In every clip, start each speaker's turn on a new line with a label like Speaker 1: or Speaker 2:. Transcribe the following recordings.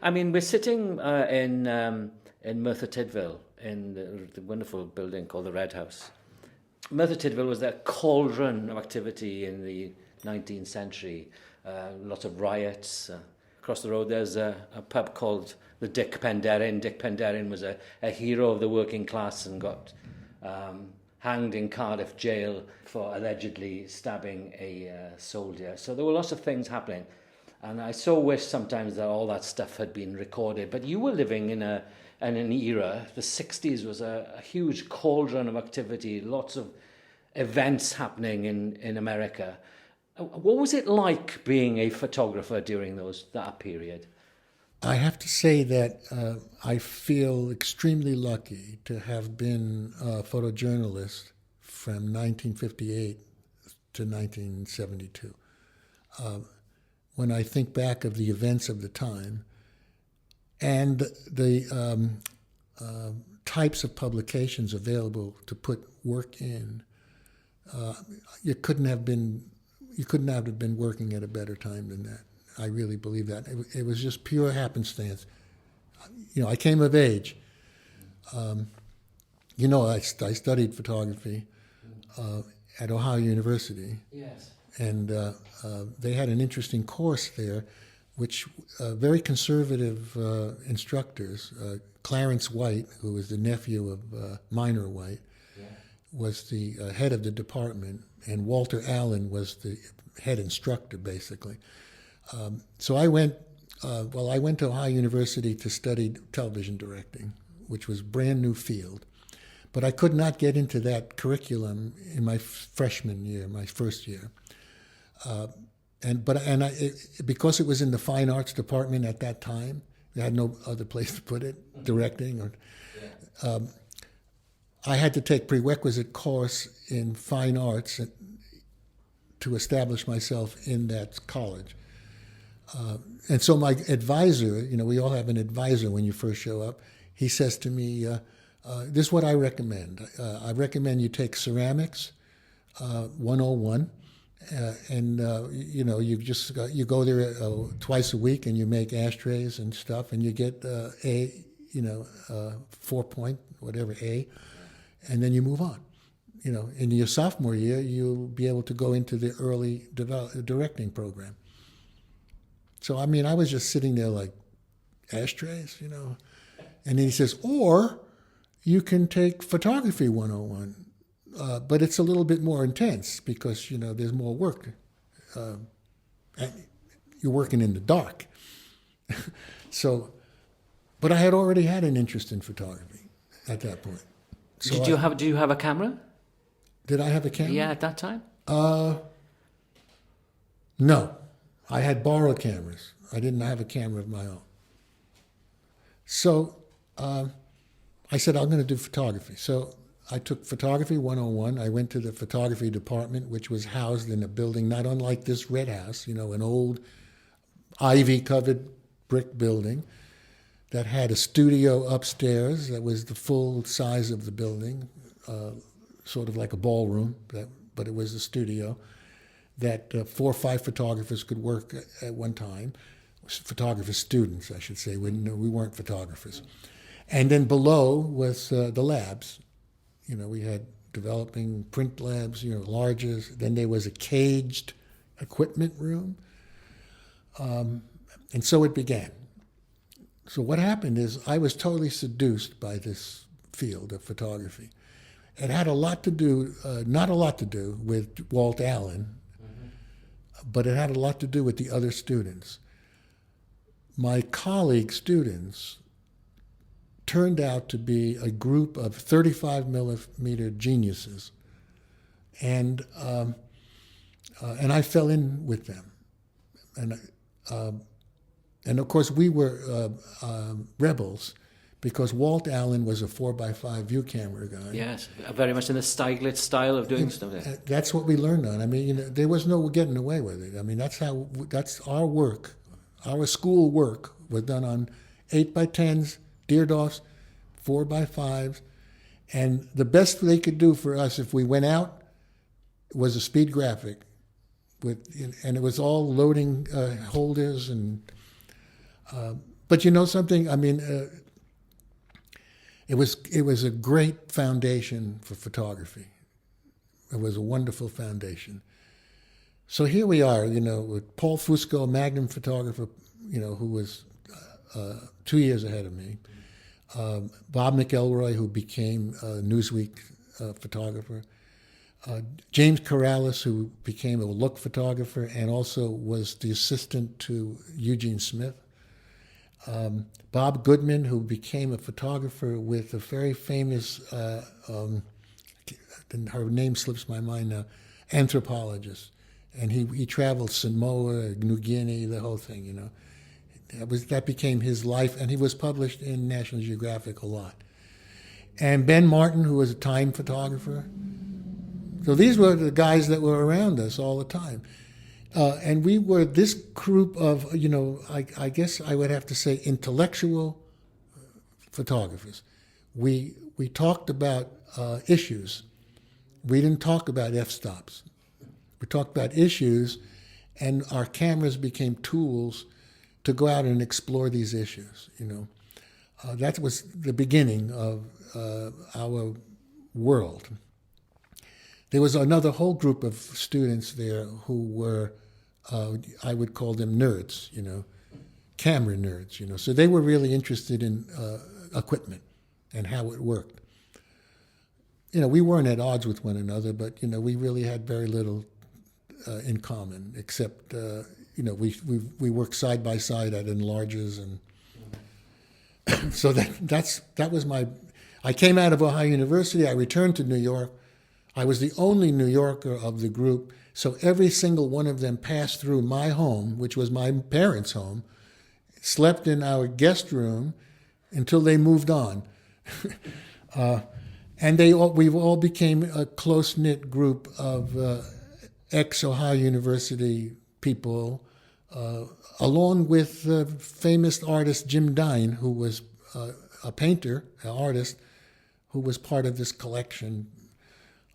Speaker 1: I mean, we're sitting in Merthyr Tydfil in the wonderful building called the Red House. Merthyr Tydfil was that cauldron of activity in the 19th century. Lots of riots. Across the road there's a pub called the Dick Penderyn. Dick Penderyn was a hero of the working class and got hanged in Cardiff jail for allegedly stabbing a soldier. So there were lots of things happening. And I so wish sometimes that all that stuff had been recorded. But you were living in an era, the 60s was a huge cauldron of activity, lots of events happening in America. What was it like being a photographer during that period?
Speaker 2: I have to say that I feel extremely lucky to have been a photojournalist from 1958 to 1972. When I think back of the events of the time and the types of publications available to put work in, you couldn't have been working at a better time than that. I really believe that. It was just pure happenstance. I came of age. I studied photography at Ohio University.
Speaker 1: Yes.
Speaker 2: And they had an interesting course there, which very conservative instructors, Clarence White, who was the nephew of Minor White, was the head of the department, and Walter Allen was the head instructor, basically. So I went to Ohio University to study television directing, which was a brand new field. But I could not get into that curriculum in my freshman year, my first year. Because it was in the fine arts department at that time, they had no other place to put it, directing. I had to take prerequisite course in fine arts to establish myself in that college. And so my advisor, we all have an advisor when you first show up, he says to me, this is what I recommend. I recommend you take ceramics 101. You go there twice a week and you make ashtrays and stuff, and you get 4 point, whatever, A, and then you move on. In your sophomore year, you'll be able to go into the early directing program. So, I was just sitting there like, ashtrays, And then he says, or you can take photography 101. But it's a little bit more intense because, there's more work. And you're working in the dark. But I had already had an interest in photography at that point. So
Speaker 1: Do you have a camera?
Speaker 2: Did I have a camera?
Speaker 1: Yeah, at that time?
Speaker 2: No. I had borrowed cameras. I didn't have a camera of my own. So I said, I'm going to do photography. So I took Photography 101. I went to the photography department, which was housed in a building not unlike this Red House, an old ivy-covered brick building that had a studio upstairs that was the full size of the building, sort of like a ballroom, but it was a studio that 4 or 5 photographers could work at one time. Photographer students, I should say. We weren't photographers. And then below was the labs. We had developing print labs, larger. Then there was a caged equipment room. And so it began. So what happened is I was totally seduced by this field of photography. It had a lot to do, not a lot to do with Walt Allen, but it had a lot to do with the other students. My colleague students turned out to be a group of 35 millimeter geniuses, and I fell in with them, and of course we were rebels because Walt Allen was a 4x5 view camera guy.
Speaker 1: Yes, very much in the Stieglitz style of doing stuff.
Speaker 2: That's what we learned on. There was no getting away with it. That's our work. Our school work was done on 8x10s, Deerdorfs, 4x5s, and the best they could do for us if we went out was a speed graphic, and it was all loading holders, and But you know something? I mean, it was a great foundation for photography. It was a wonderful foundation. So here we are, you know, with Paul Fusco, Magnum photographer, you know, who was 2 years ahead of me. Bob McElroy, who became a Newsweek photographer. James Corrales, who became a look photographer and also was the assistant to Eugene Smith. Bob Goodman, who became a photographer with a very famous, her name slips my mind now, anthropologist. And he traveled Samoa, New Guinea, the whole thing, you know. That became his life, and he was published in National Geographic a lot. And Ben Martin, who was a Time photographer. So these were the guys that were around us all the time. And we were this group of, you know, I guess I would have to say intellectual photographers. We talked about issues. We didn't talk about f-stops. We talked about issues, and our cameras became tools to go out and explore these issues, you know. That was the beginning of our world. There was another whole group of students there who were, I would call them nerds, you know, camera nerds, you know. So they were really interested in equipment and how it worked. You know, we weren't at odds with one another, but, you know, we really had very little in common, except, you know, we worked side by side at enlargers, and so that was my. I came out of Ohio University. I returned to New York. I was the only New Yorker of the group, so every single one of them passed through my home, which was my parents' home, slept in our guest room until they moved on, and we all became a close-knit group of ex-Ohio University people, along with famous artist Jim Dine, who was a painter, an artist, who was part of this collection.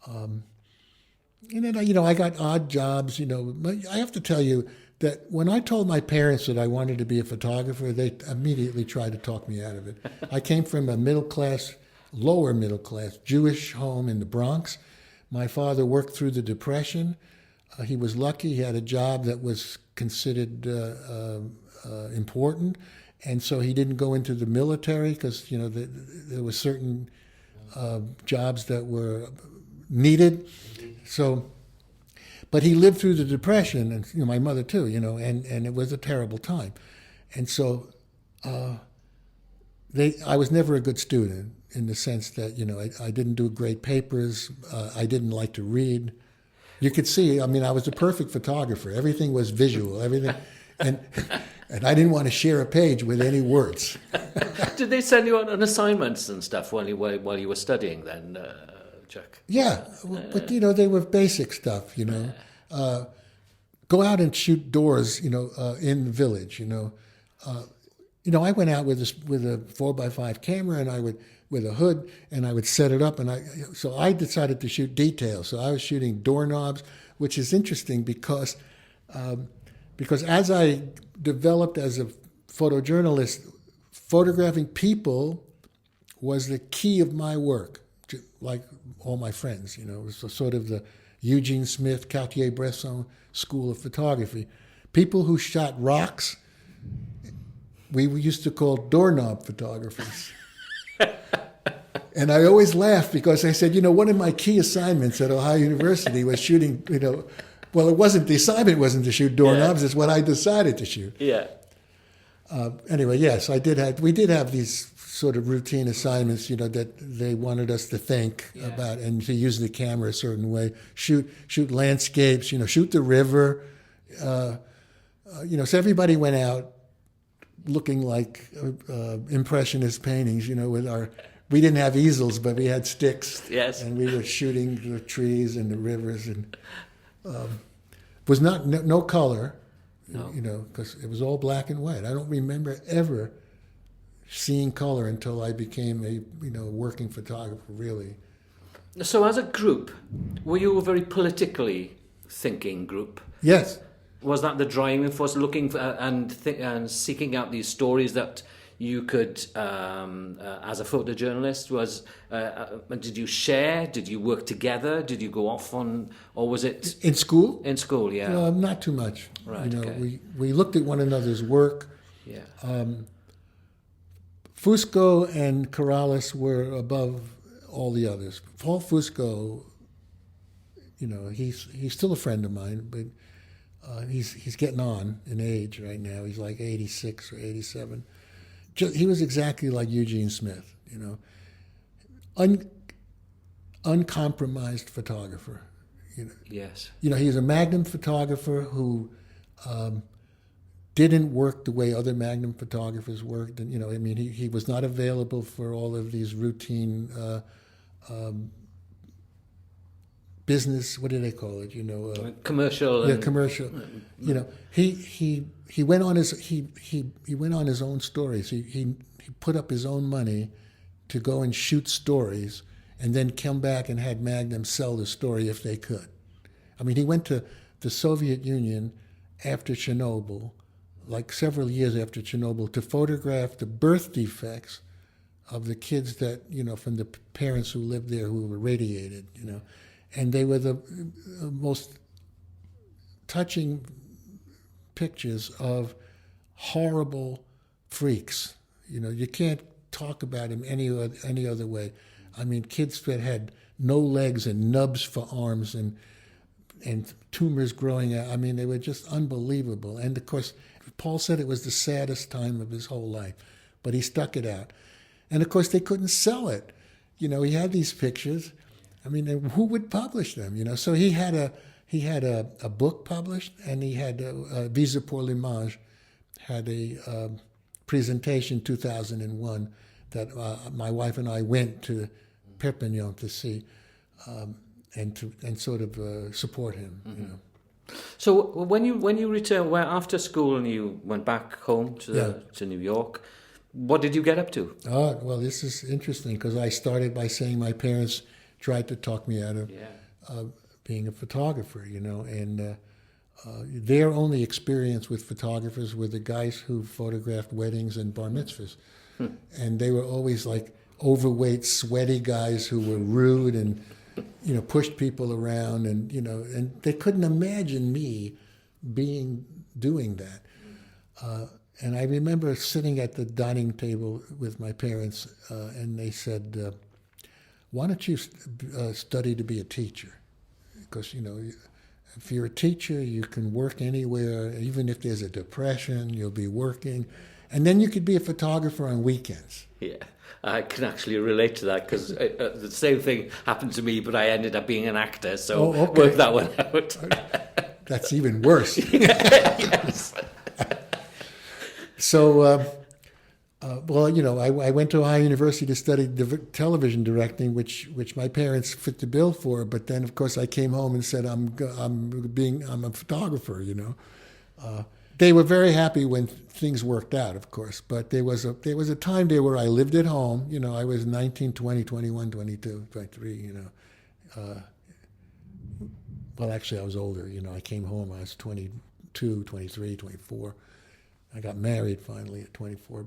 Speaker 2: And then, you know, I got odd jobs, you know. I have to tell you that when I told my parents that I wanted to be a photographer, they immediately tried to talk me out of it. I came from a middle-class, lower middle-class Jewish home in the Bronx. My father worked through the Depression. He was lucky. He had a job that was considered important, and so he didn't go into the military because, you know, there were certain jobs that were needed. So, but he lived through the Depression, and, you know, my mother too, you know, and it was a terrible time. And so I was never a good student in the sense that, you know, I didn't do great papers. I didn't like to read. You could see, I mean, I was a perfect photographer. Everything was visual, everything. And I didn't want to share a page with any words.
Speaker 1: Did they send you on assignments and stuff while you were studying then, Chuck?
Speaker 2: Yeah, but, you know, they were basic stuff, you know. Go out and shoot doors, you know, in the village, you know. I went out with a 4x5 camera, and I would, with a hood, and I would set it up, and so I decided to shoot details. So I was shooting doorknobs, which is interesting because as I developed as a photojournalist, photographing people was the key of my work, like all my friends. You know, it was sort of the Eugene Smith, Cartier-Bresson school of photography. People who shot rocks, we used to call doorknob photographers. And I always laughed because I said, you know, one of my key assignments at Ohio University was shooting, you know, well, the assignment wasn't to shoot doorknobs, yeah. It's what I decided to shoot.
Speaker 1: Yeah.
Speaker 2: Anyway, yes, we did have these sort of routine assignments, you know, that they wanted us to think about and to use the camera a certain way, shoot landscapes, you know, shoot the river. You know, so everybody went out looking like impressionist paintings, you know, we didn't have easels, but we had sticks.
Speaker 1: Yes.
Speaker 2: And we were shooting the trees and the rivers, and was no color, no. You know, because it was all black and white. I don't remember ever seeing color until I became a working photographer, really.
Speaker 1: So as a group, were you a very politically thinking group?
Speaker 2: Yes.
Speaker 1: Was that the driving force, looking for, and seeking out these stories that you could, as a photojournalist, did you share? Did you work together? Did you go off on, or was it
Speaker 2: in school?
Speaker 1: In school, yeah.
Speaker 2: Not too much.
Speaker 1: Right. Okay.
Speaker 2: We looked at one another's work.
Speaker 1: Yeah.
Speaker 2: Fusco and Corrales were above all the others. Paul Fusco, he's still a friend of mine, but he's getting on in age right now. He's like 86 or 87. He was exactly like Eugene Smith, uncompromised photographer.
Speaker 1: Yes.
Speaker 2: He's a Magnum photographer who didn't work the way other Magnum photographers worked, and he was not available for all of these routine business. What do they call it?
Speaker 1: Commercial.
Speaker 2: Yeah, commercial. He went on his own stories. He put up his own money to go and shoot stories, and then come back and had Magnum sell the story if they could. I mean, he went to the Soviet Union after Chernobyl, like several years after Chernobyl, to photograph the birth defects of the kids that, from the parents who lived there who were radiated, And they were the most touching pictures of horrible freaks. You can't talk about him any other way. I mean, kids that had no legs and nubs for arms and tumors growing out. I mean, they were just unbelievable. And of course, Paul said it was the saddest time of his whole life, but he stuck it out. And of course, they couldn't sell it. He had these pictures. I mean, who would publish them? So he had a book published, and he had Visa pour l'Image had a presentation 2001 that my wife and I went to Perpignan to see and sort of support him.
Speaker 1: Mm-hmm. So when you returned, after school and you went back home to New York, what did you get up to?
Speaker 2: Oh, well, this is interesting because I started by saying my parents tried to talk me out of being a photographer, and their only experience with photographers were the guys who photographed weddings and bar mitzvahs. And they were always like overweight, sweaty guys who were rude and, pushed people around and, and they couldn't imagine me doing that. And I remember sitting at the dining table with my parents and they said, why don't you study to be a teacher? Because, if you're a teacher, you can work anywhere. Even if there's a depression, you'll be working. And then you could be a photographer on weekends.
Speaker 1: Yeah, I can actually relate to that because the same thing happened to me, but I ended up being an actor, so work that one out.
Speaker 2: That's even worse.
Speaker 1: Yes.
Speaker 2: So, I went to Ohio University to study television directing, which my parents fit the bill for. But then, of course, I came home and said, I'm a photographer. They were very happy when things worked out, of course. But there was a time there where I lived at home. I was 19, 20, 21, 22, 23. Well, actually, I was older. I came home. I was 22, 23, 24. I got married finally at 24,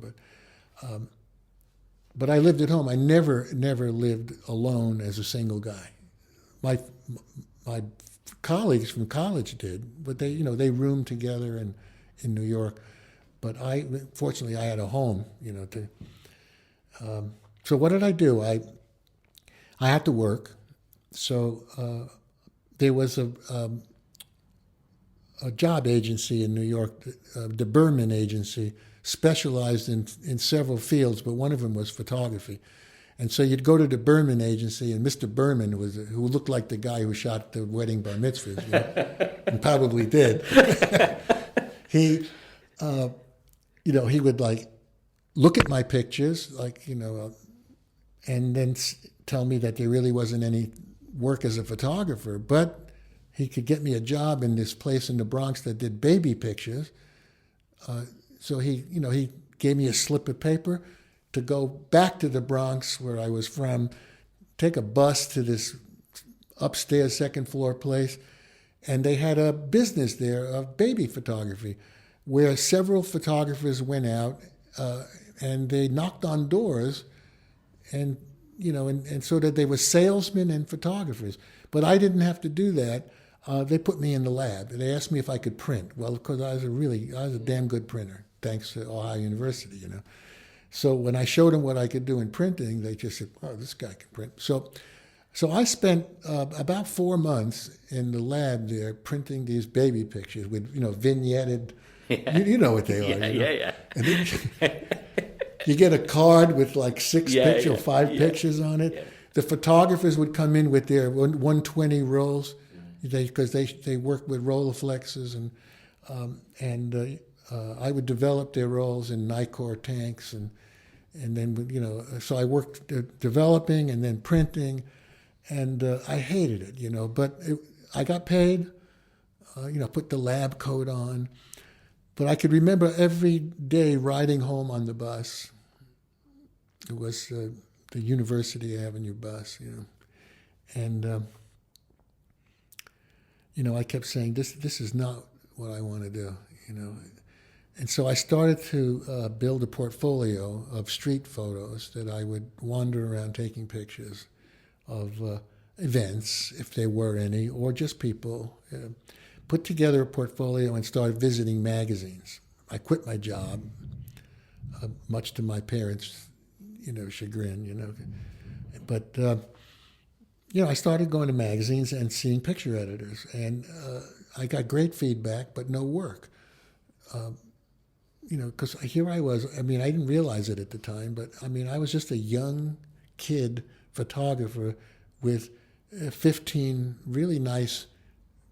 Speaker 2: but I lived at home. I never lived alone as a single guy. My colleagues from college did, but they roomed together in New York. But fortunately, I had a home. So what did I do? I had to work. So there was a job agency in New York, the Berman Agency, specialized in several fields, but one of them was photography. And so you'd go to the Berman Agency, and Mr. Berman, who looked like the guy who shot the wedding bar mitzvahs, and probably did. He would look at my pictures, and then tell me that there really wasn't any work as a photographer, but he could get me a job in this place in the Bronx that did baby pictures. So he gave me a slip of paper to go back to the Bronx where I was from, take a bus to this upstairs second floor place, And they had a business there of baby photography, where several photographers went out and they knocked on doors, and and so that they were salesmen and photographers. But I didn't have to do that. They put me in the lab. They asked me if I could print. Well, of course, I was a damn good printer, thanks to Ohio University, So when I showed them what I could do in printing, they just said, "Oh, this guy can print." So I spent about 4 months in the lab there printing these baby pictures with, vignetted.
Speaker 1: Yeah.
Speaker 2: You know what they are.
Speaker 1: Yeah.
Speaker 2: And then you get a card with like 6 pictures or 5 pictures on it. Yeah. The photographers would come in with their 120 rolls, because they work with Rolleiflexes, and I would develop their rolls in Nikkor tanks, and then so I worked developing and then printing. And I hated it, but I got paid, put the lab coat on. But I could remember every day riding home on the bus. It was the University Avenue bus, And, I kept saying, this is not what I want to do, And so I started to build a portfolio of street photos that I would wander around taking pictures of events, if there were any, or just people, put together a portfolio and started visiting magazines. I quit my job, much to my parents' chagrin, But, I started going to magazines and seeing picture editors, and I got great feedback, but no work. Because here I was, I didn't realize it at the time, but I was just a young kid photographer with 15 really nice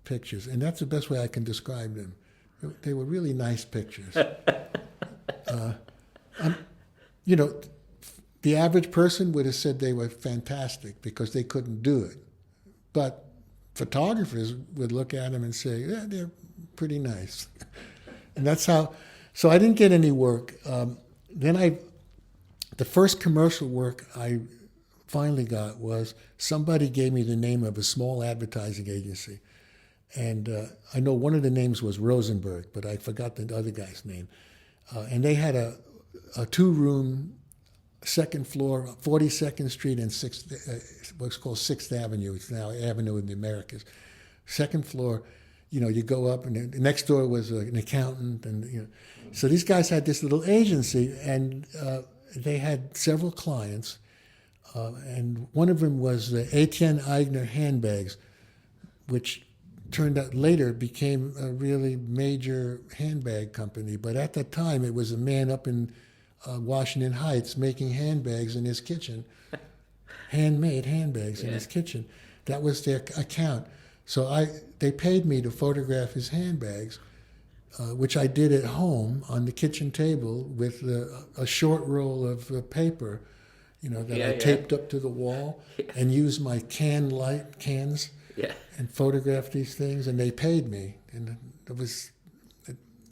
Speaker 2: pictures, and that's the best way I can describe them. They were really nice pictures. The average person would have said they were fantastic because they couldn't do it, but photographers would look at them and say, "Yeah, they're pretty nice," and that's how. So I didn't get any work. The first commercial work I finally got was somebody gave me the name of a small advertising agency. And I know one of the names was Rosenberg, but I forgot the other guy's name. And they had a 2-room, second floor, 42nd Street and what's called 6th Avenue. It's now Avenue in the Americas. Second floor, you go up, and next door was an accountant. And so these guys had this little agency, and they had several clients. And one of them was the Etienne Eigner handbags, which turned out later became a really major handbag company. But at that time, it was a man up in Washington Heights making handbags in his kitchen, handmade handbags in his kitchen. That was their account. So they paid me to photograph his handbags, which I did at home on the kitchen table with a short roll of paper, that I taped up to the wall and used my cans and photographed these things, and they paid me. And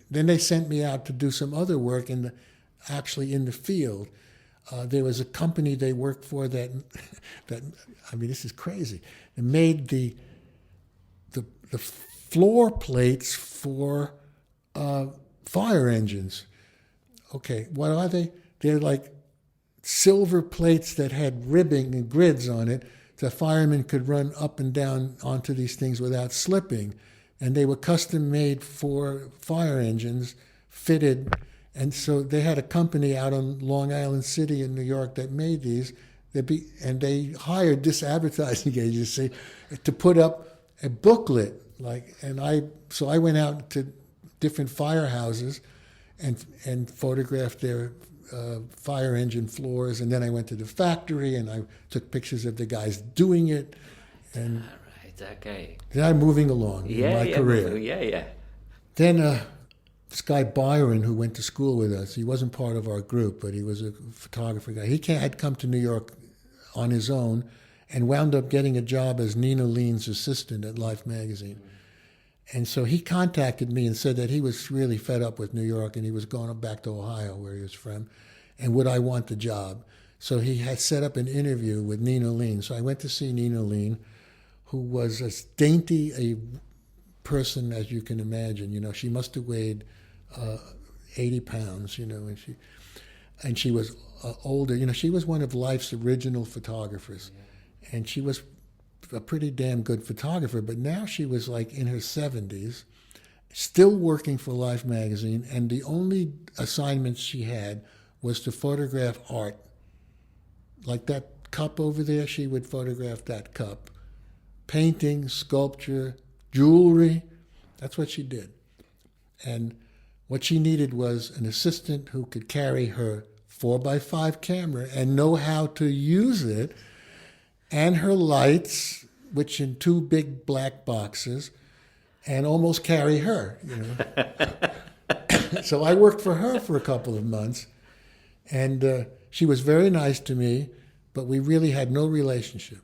Speaker 2: then they sent me out to do some other work actually in the field. There was a company they worked for that this is crazy. They made the floor plates for fire engines. Okay, what are they? They're like silver plates that had ribbing and grids on it. The firemen could run up and down onto these things without slipping. And they were custom made for fire engines, fitted. And so they had a company out on Long Island City in New York that made these. And they hired this advertising agency to put up a booklet. So I went out to different firehouses and photographed their fire engine floors, and then I went to the factory and I took pictures of the guys doing it, and
Speaker 1: okay.
Speaker 2: Then I'm moving along in my career. Then this guy Byron, who went to school with us, he wasn't part of our group, but he was a photographer guy. He had come to New York on his own and wound up getting a job as Nina Lean's assistant at Life magazine. And so he contacted me and said that he was really fed up with New York and he was going back to Ohio, where he was from, and would I want the job? So he had set up an interview with Nina Lean. So I went to see Nina Lean, who was as dainty a person as you can imagine. She must have weighed 80 pounds, and she was older. She was one of life's original photographers, and she was a pretty damn good photographer, but now she was like in her 70s, still working for Life magazine, and the only assignments she had was to photograph art. Like that cup over there, she would photograph that cup. Painting, sculpture, jewelry, that's what she did. And what she needed was an assistant who could carry her 4x5 camera and know how to use it, and her lights, which in 2 big black boxes, and almost carry her. So I worked for her for a couple of months, and she was very nice to me, but we really had no relationship.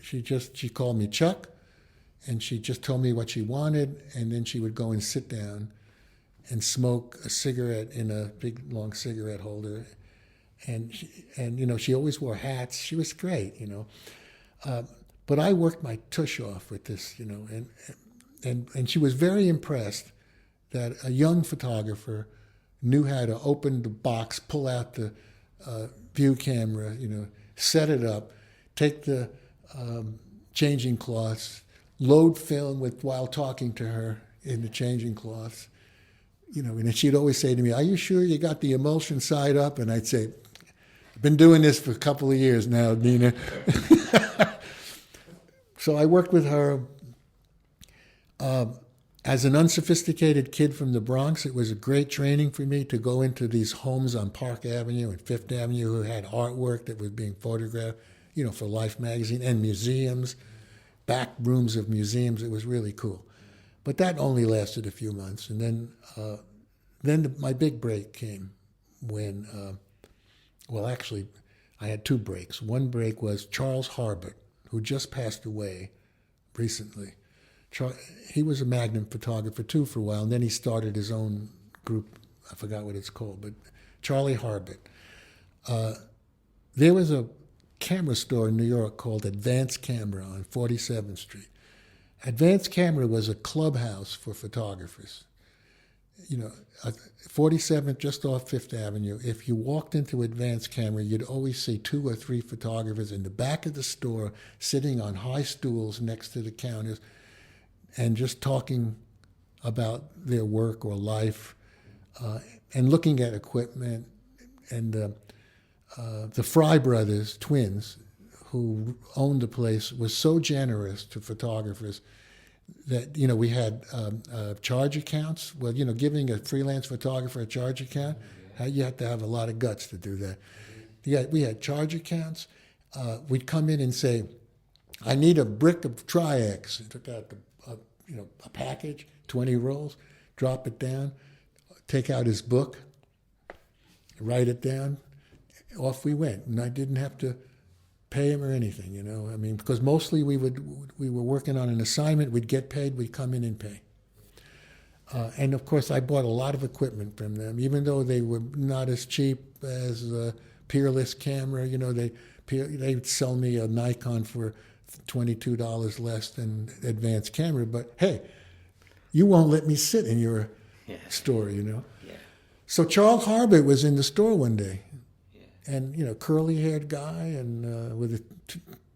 Speaker 2: She called me Chuck, and she just told me what she wanted, and then she would go and sit down and smoke a cigarette in a big long cigarette holder. And she always wore hats. She was great, but I worked my tush off with this, and she was very impressed that a young photographer knew how to open the box, pull out the view camera, set it up, take the changing cloths, load film while talking to her in the changing cloths. And she'd always say to me, "Are you sure you got the emulsion side up?" And I'd say, "I've been doing this for a couple of years now, Nina." So I worked with her. As an unsophisticated kid from the Bronx, it was a great training for me to go into these homes on Park Avenue and Fifth Avenue who had artwork that was being photographed, for Life magazine, and museums, back rooms of museums. It was really cool. But that only lasted a few months. And then my big break came when, actually, I had 2 breaks. One break was Charles Harbert, who just passed away recently. He was a Magnum photographer too for a while, and then he started his own group. I forgot what it's called, but Charlie Harbert. There was a camera store in New York called Advanced Camera on 47th Street. Advanced Camera was a clubhouse for photographers. 47th, just off Fifth Avenue. If you walked into Advanced Camera, you'd always see 2 or 3 photographers in the back of the store sitting on high stools next to the counters and just talking about their work or life and looking at equipment. And the Fry brothers, twins, who owned the place, was so generous to photographers that, we had charge accounts. Well, giving a freelance photographer a charge account, you have to have a lot of guts to do that. We had charge accounts. We'd come in and say, "I need a brick of Tri-X." And took out a package, 20 rolls, drop it down, take out his book, write it down. Off we went, and I didn't have to pay him or anything, because mostly we were working on an assignment. We'd get paid. We'd come in and pay. And of course, I bought a lot of equipment from them, even though they were not as cheap as a Peerless camera. They'd sell me a Nikon for $22 less than Advanced Camera. But hey, you won't let me sit in your store, Yeah. So Charles Harbert was in the store one day. And, curly-haired guy and with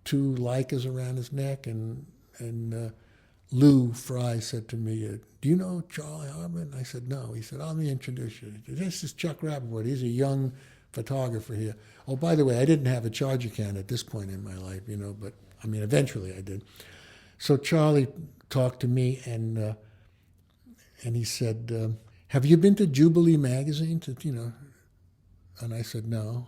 Speaker 2: 2 Leicas around his neck. And Lou Fry said to me, "Do you know Charlie Harbert?" And I said, "No." He said, "Let me introduce you. This is Chuck Rapoport. He's a young photographer here." Oh, by the way, I didn't have a charge account at this point in my life, but, eventually I did. So Charlie talked to me, and he said, "Have you been to Jubilee magazine?" And I said, "No."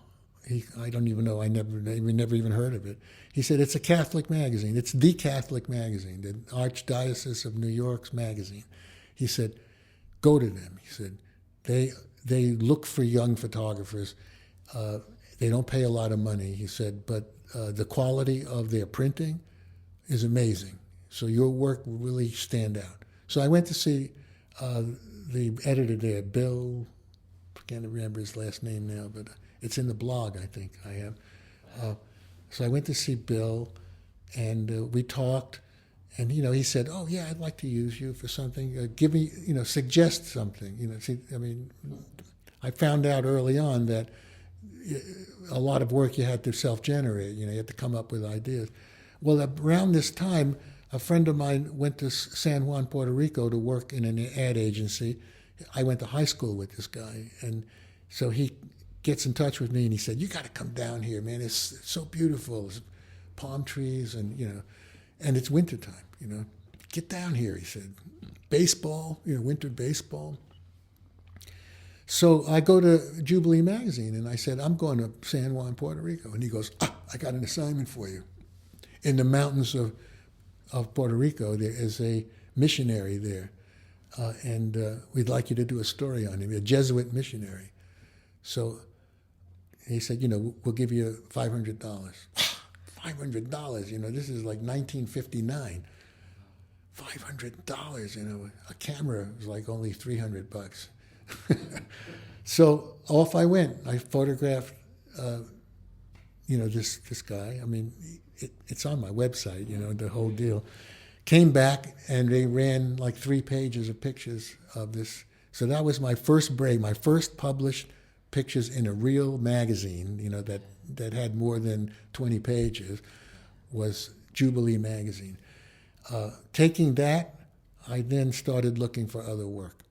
Speaker 2: I don't even know. We never even heard of it. He said, "It's a Catholic magazine. It's the Catholic magazine, the Archdiocese of New York's magazine." He said, "Go to them." He said, they look for young photographers. They don't pay a lot of money." He said, "but the quality of their printing is amazing. So your work will really stand out." So I went to see the editor there, Bill. I can't remember his last name now, but it's in the blog, I think I have. So I went to see Bill, and we talked, And, he said, oh, yeah, I'd like to use you for something. Give me, suggest something. See, I found out early on that a lot of work you had to self-generate. You had to come up with ideas. Well, around this time, a friend of mine went to San Juan, Puerto Rico to work in an ad agency. I went to high school with this guy. And so he gets in touch with me and he said, you got to come down here, man. It's so beautiful. It's palm trees and, and it's wintertime, Get down here, he said. Baseball, winter baseball. So I go to Jubilee Magazine and I said, I'm going to San Juan, Puerto Rico. And he goes, I got an assignment for you. In the mountains of Puerto Rico, there is a missionary there. And we'd like you to do a story on him, a Jesuit missionary. So he said, we'll give you $500. $500, this is like 1959. $500, a camera was like only $300. So off I went. I photographed, this guy. I mean, it's on my website, the whole deal. Came back and they ran like 3 pages of pictures of this. So that was my first break, my first published pictures in a real magazine, that had more than 20 pages, was Jubilee Magazine. Taking that, I then started looking for other work.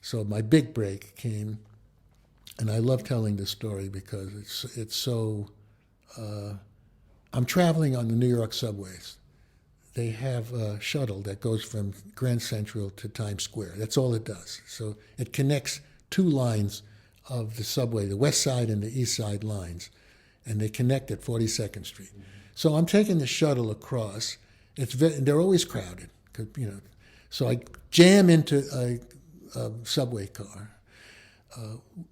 Speaker 2: So my big break came, and I love telling this story because it's so. I'm traveling on the New York subways. They have a shuttle that goes from Grand Central to Times Square. That's all it does. So it connects 2 lines of the subway, the West Side and the East Side lines, and they connect at 42nd Street. So I'm taking the shuttle across. They're always crowded, So I jam into a subway car,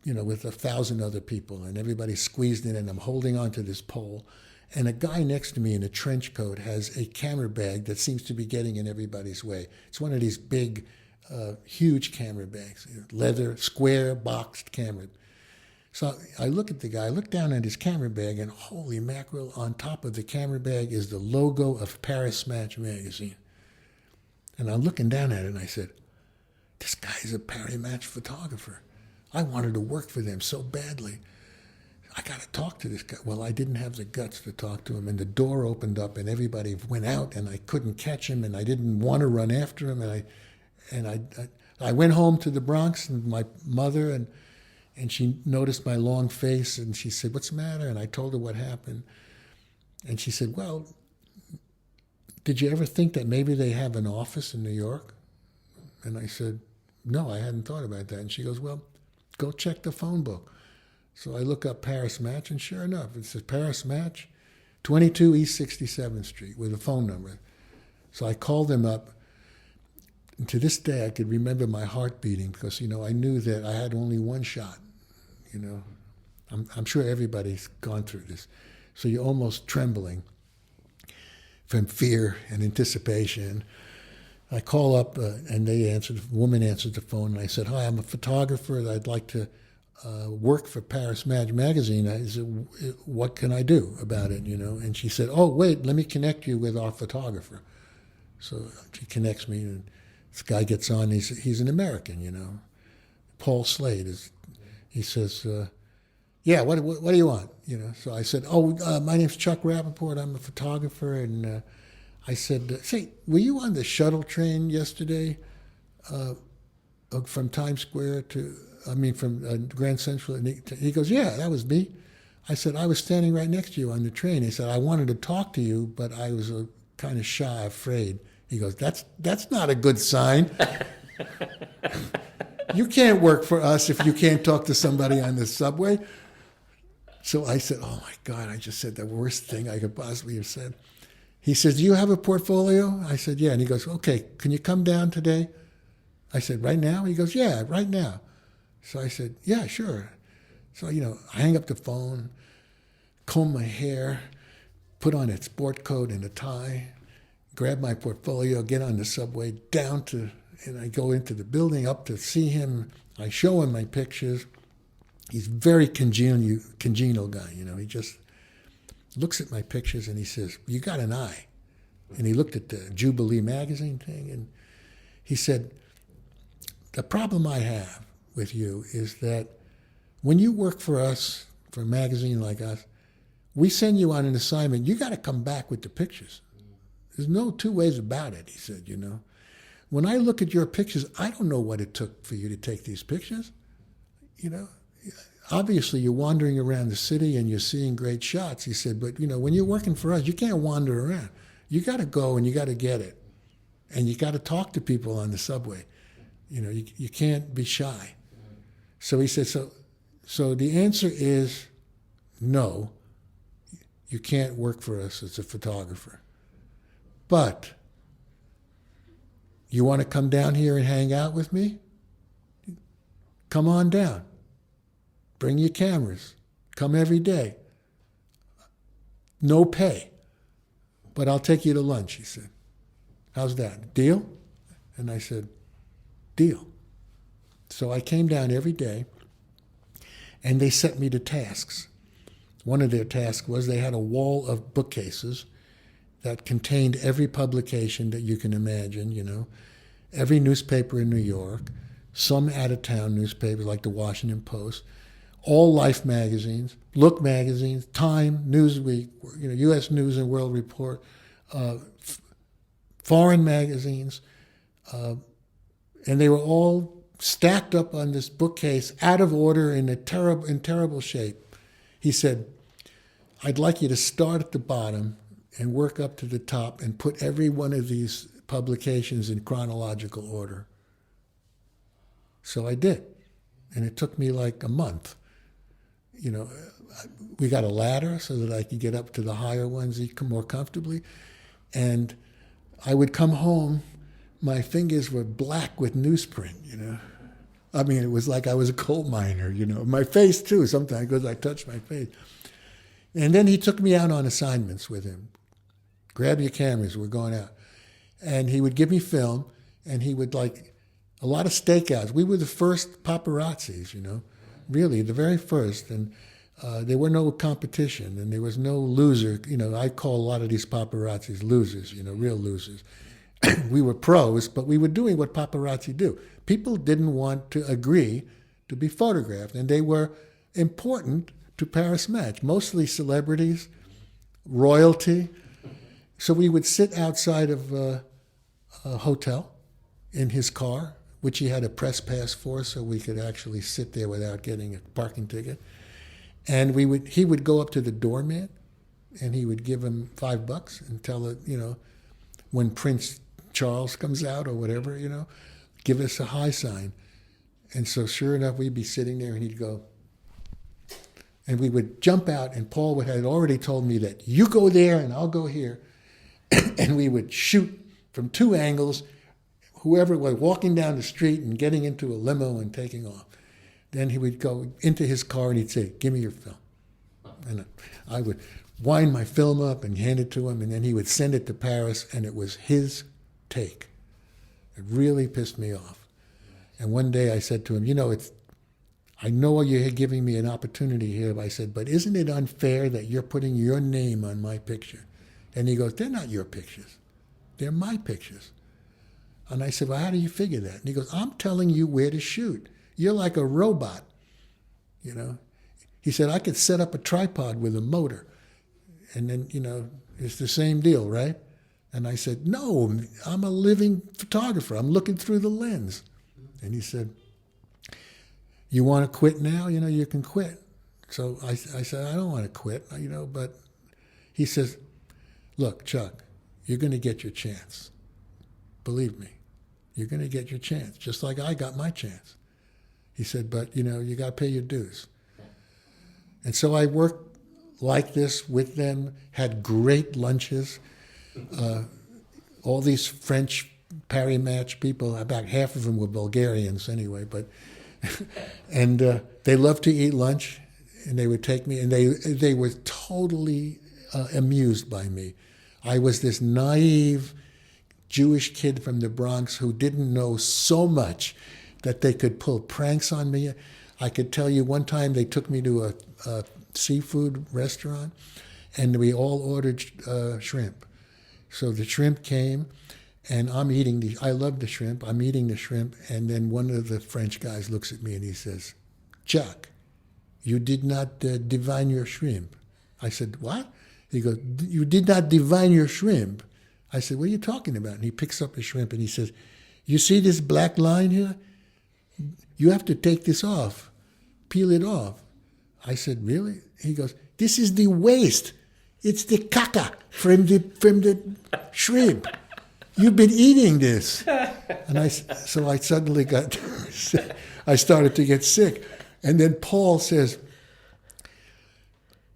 Speaker 2: with 1,000 other people, and everybody's squeezed in, and I'm holding onto this pole. And a guy next to me in a trench coat has a camera bag that seems to be getting in everybody's way. It's one of these big, huge camera bags, leather, square, boxed camera. So I look at the guy, I look down at his camera bag, and holy mackerel, on top of the camera bag is the logo of Paris Match magazine. And I'm looking down at it, and I said, this guy's a Paris Match photographer. I wanted to work for them so badly. I got to talk to this guy. Well, I didn't have the guts to talk to him, and the door opened up, and everybody went out, and I couldn't catch him, and I didn't want to run after him, and I went home to the Bronx, and my mother, and she noticed my long face, and she said, what's the matter? And I told her what happened, and she said, well, did you ever think that maybe they have an office in New York? And I said, no, I hadn't thought about that. And she goes, well, go check the phone book. So I look up Paris Match, and sure enough, it says Paris Match, 22 East 67th Street, with a phone number. So I called them up. And to this day, I could remember my heart beating because, I knew that I had only one shot. I'm sure everybody's gone through this. So you're almost trembling from fear and anticipation. I call up, and the woman answered the phone, and I said, hi, I'm a photographer. I'd like to work for Paris Match magazine. I said, what can I do about it, And she said, oh, wait, let me connect you with our photographer. So she connects me, and this guy gets on. He's an American, Paul Slade. He says, yeah, what do you want? So I said, my name's Chuck Rapoport. I'm a photographer, and I said, say, were you on the shuttle train yesterday from Times Square from Grand Central? And he goes, yeah, that was me. I said, I was standing right next to you on the train. He said, I wanted to talk to you, but I was kind of shy, afraid. He goes, that's not a good sign. You can't work for us if you can't talk to somebody on the subway. So I said, oh my God, I just said the worst thing I could possibly have said. He says, do you have a portfolio? I said, yeah. And he goes, okay, can you come down today? I said, right now? He goes, yeah, right now. So I said, yeah, sure. So, I hang up the phone, comb my hair, put on a sport coat and a tie, grab my portfolio, get on the subway, and I go into the building up to see him. I show him my pictures. He's a very congenial guy, He just looks at my pictures and he says, you got an eye. And he looked at the Jubilee magazine thing, and he said, the problem I have with you is that when you work for us, for a magazine like us, we send you on an assignment, you got to come back with the pictures. There's no two ways about it, he said, you know. When I look at your pictures, I don't know what it took for you to take these pictures. You know, obviously you're wandering around the city and you're seeing great shots, he said, but, you know, when you're working for us, you can't wander around. You got to go and you got to get it. And you got to talk to people on the subway. You know, you can't be shy. So he said, so the answer is no, you can't work for us as a photographer. But you want to come down here and hang out with me? Come on down. Bring your cameras. Come every day. No pay. But I'll take you to lunch, he said. How's that? Deal? And I said, deal. So I came down every day, and they set me to tasks. One of their tasks was they had a wall of bookcases that contained every publication that you can imagine, you know, every newspaper in New York, some out-of-town newspapers like the Washington Post, all Life magazines, Look magazines, Time, Newsweek, you know, U.S. News and World Report, foreign magazines, and they were all stacked up on this bookcase, out of order, in terrible shape. He said, I'd like you to start at the bottom and work up to the top and put every one of these publications in chronological order. So I did. And it took me like a month. You know, we got a ladder so that I could get up to the higher ones more comfortably. And I would come home, my fingers were black with newsprint, you know. I mean, it was like I was a coal miner, you know. My face, too, sometimes, because I touched my face. And then he took me out on assignments with him. Grab your cameras, we're going out. And he would give me film, and he would, like, a lot of stakeouts. We were the first paparazzis, you know, really, the very first. And there were no competition, and there was no loser. You know, I call a lot of these paparazzis losers, you know, real losers. We were pros, but we were doing what paparazzi do. People didn't want to agree to be photographed, and they were important to Paris Match, mostly celebrities, royalty. So we would sit outside of a hotel in his car, which he had a press pass for, so we could actually sit there without getting a parking ticket. And he would go up to the doorman, and he would give him $5 and tell it, you know, when Prince Charles comes out or whatever, you know, give us a high sign. And so sure enough, we'd be sitting there, and he'd go, and we would jump out, and Paul had already told me that you go there and I'll go here. And we would shoot from two angles, whoever was walking down the street and getting into a limo and taking off. Then he would go into his car and he'd say, give me your film. And I would wind my film up and hand it to him, and then he would send it to Paris, and it was his take. It really pissed me off. And one day I said to him, you know, I know you're giving me an opportunity here, I said, but isn't it unfair that you're putting your name on my picture? And he goes, they're not your pictures. They're my pictures. And I said, well, how do you figure that? And he goes, I'm telling you where to shoot. You're like a robot, you know. He said, I could set up a tripod with a motor, and then, you know, it's the same deal, right? And I said, no, I'm a living photographer. I'm looking through the lens. And he said, you want to quit now? You know, you can quit. So I said, I don't want to quit, you know, but he says, look, Chuck, you're going to get your chance. Believe me, you're going to get your chance, just like I got my chance. He said, but, you know, you got to pay your dues. And so I worked like this with them, had great lunches. All these French Paris Match people, about half of them were Bulgarians anyway, but and they loved to eat lunch, and they would take me, and they were totally amused by me. I was this naive Jewish kid from the Bronx who didn't know so much that they could pull pranks on me. I could tell you one time they took me to a seafood restaurant, and we all ordered shrimp. So the shrimp came, and I'm eating I love the shrimp. I'm eating the shrimp, and then one of the French guys looks at me and he says, "Chuck, you did not divine your shrimp." I said, "What?" He goes, "You did not divine your shrimp." I said, "What are you talking about?" And he picks up a shrimp and he says, "You see this black line here? You have to take this off, peel it off." I said, "Really?" He goes, "This is the waste. It's the caca from the shrimp. You've been eating this." And so I suddenly I started to get sick. And then Paul says,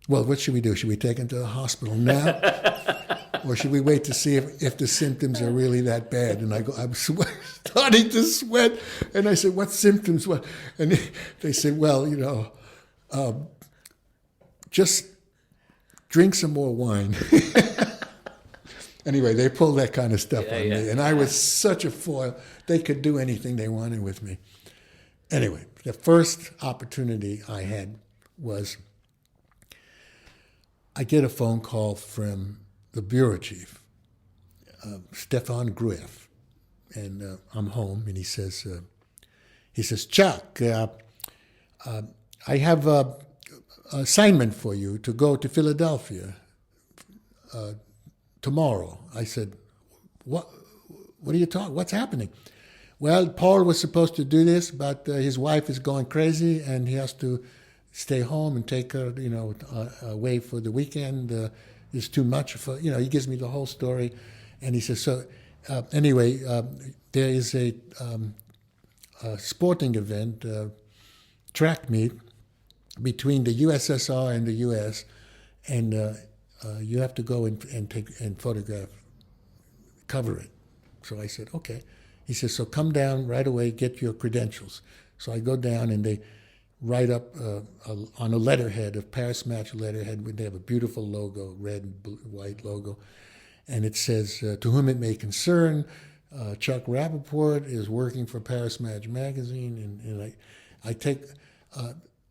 Speaker 2: "Well, what should we do? Should we take him to the hospital now? Or should we wait to see if the symptoms are really that bad?" And I'm starting to sweat. And I said, "What symptoms? What?" And they said, "Well, just drink some more wine." Anyway, they pulled that kind of stuff on me. And I was such a foil. They could do anything they wanted with me. Anyway, the first opportunity I had was I get a phone call from the bureau chief, Stefan Grueff, and I'm home, and he says, "Chuck, I have an assignment for you to go to Philadelphia tomorrow." I said, "What are you talking? What's happening?" "Well, Paul was supposed to do this, but his wife is going crazy, and he has to stay home and take her, away for the weekend. It's too much for, he gives me the whole story. And he says, so anyway, there is a sporting event, track meet between the USSR and the US, and you have to go and photograph, cover it. So I said, okay. He says, so come down right away, get your credentials. So I go down, and they write up on a letterhead, a Paris Match letterhead. They have a beautiful logo, red and blue, white logo. And it says, to whom it may concern, Chuck Rapoport is working for Paris Match magazine. And I take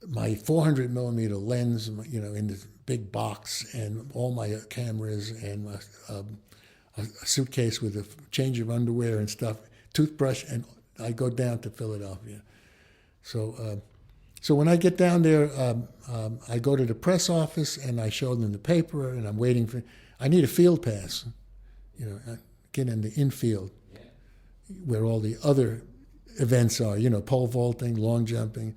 Speaker 2: my 400 millimeter lens, in this big box, and all my cameras, and a suitcase with a change of underwear and stuff, toothbrush, and I go down to Philadelphia. So when I get down there, I go to the press office and I show them the paper, and I'm waiting for. I need a field pass, get in the infield, where all the other events are, pole vaulting, long jumping.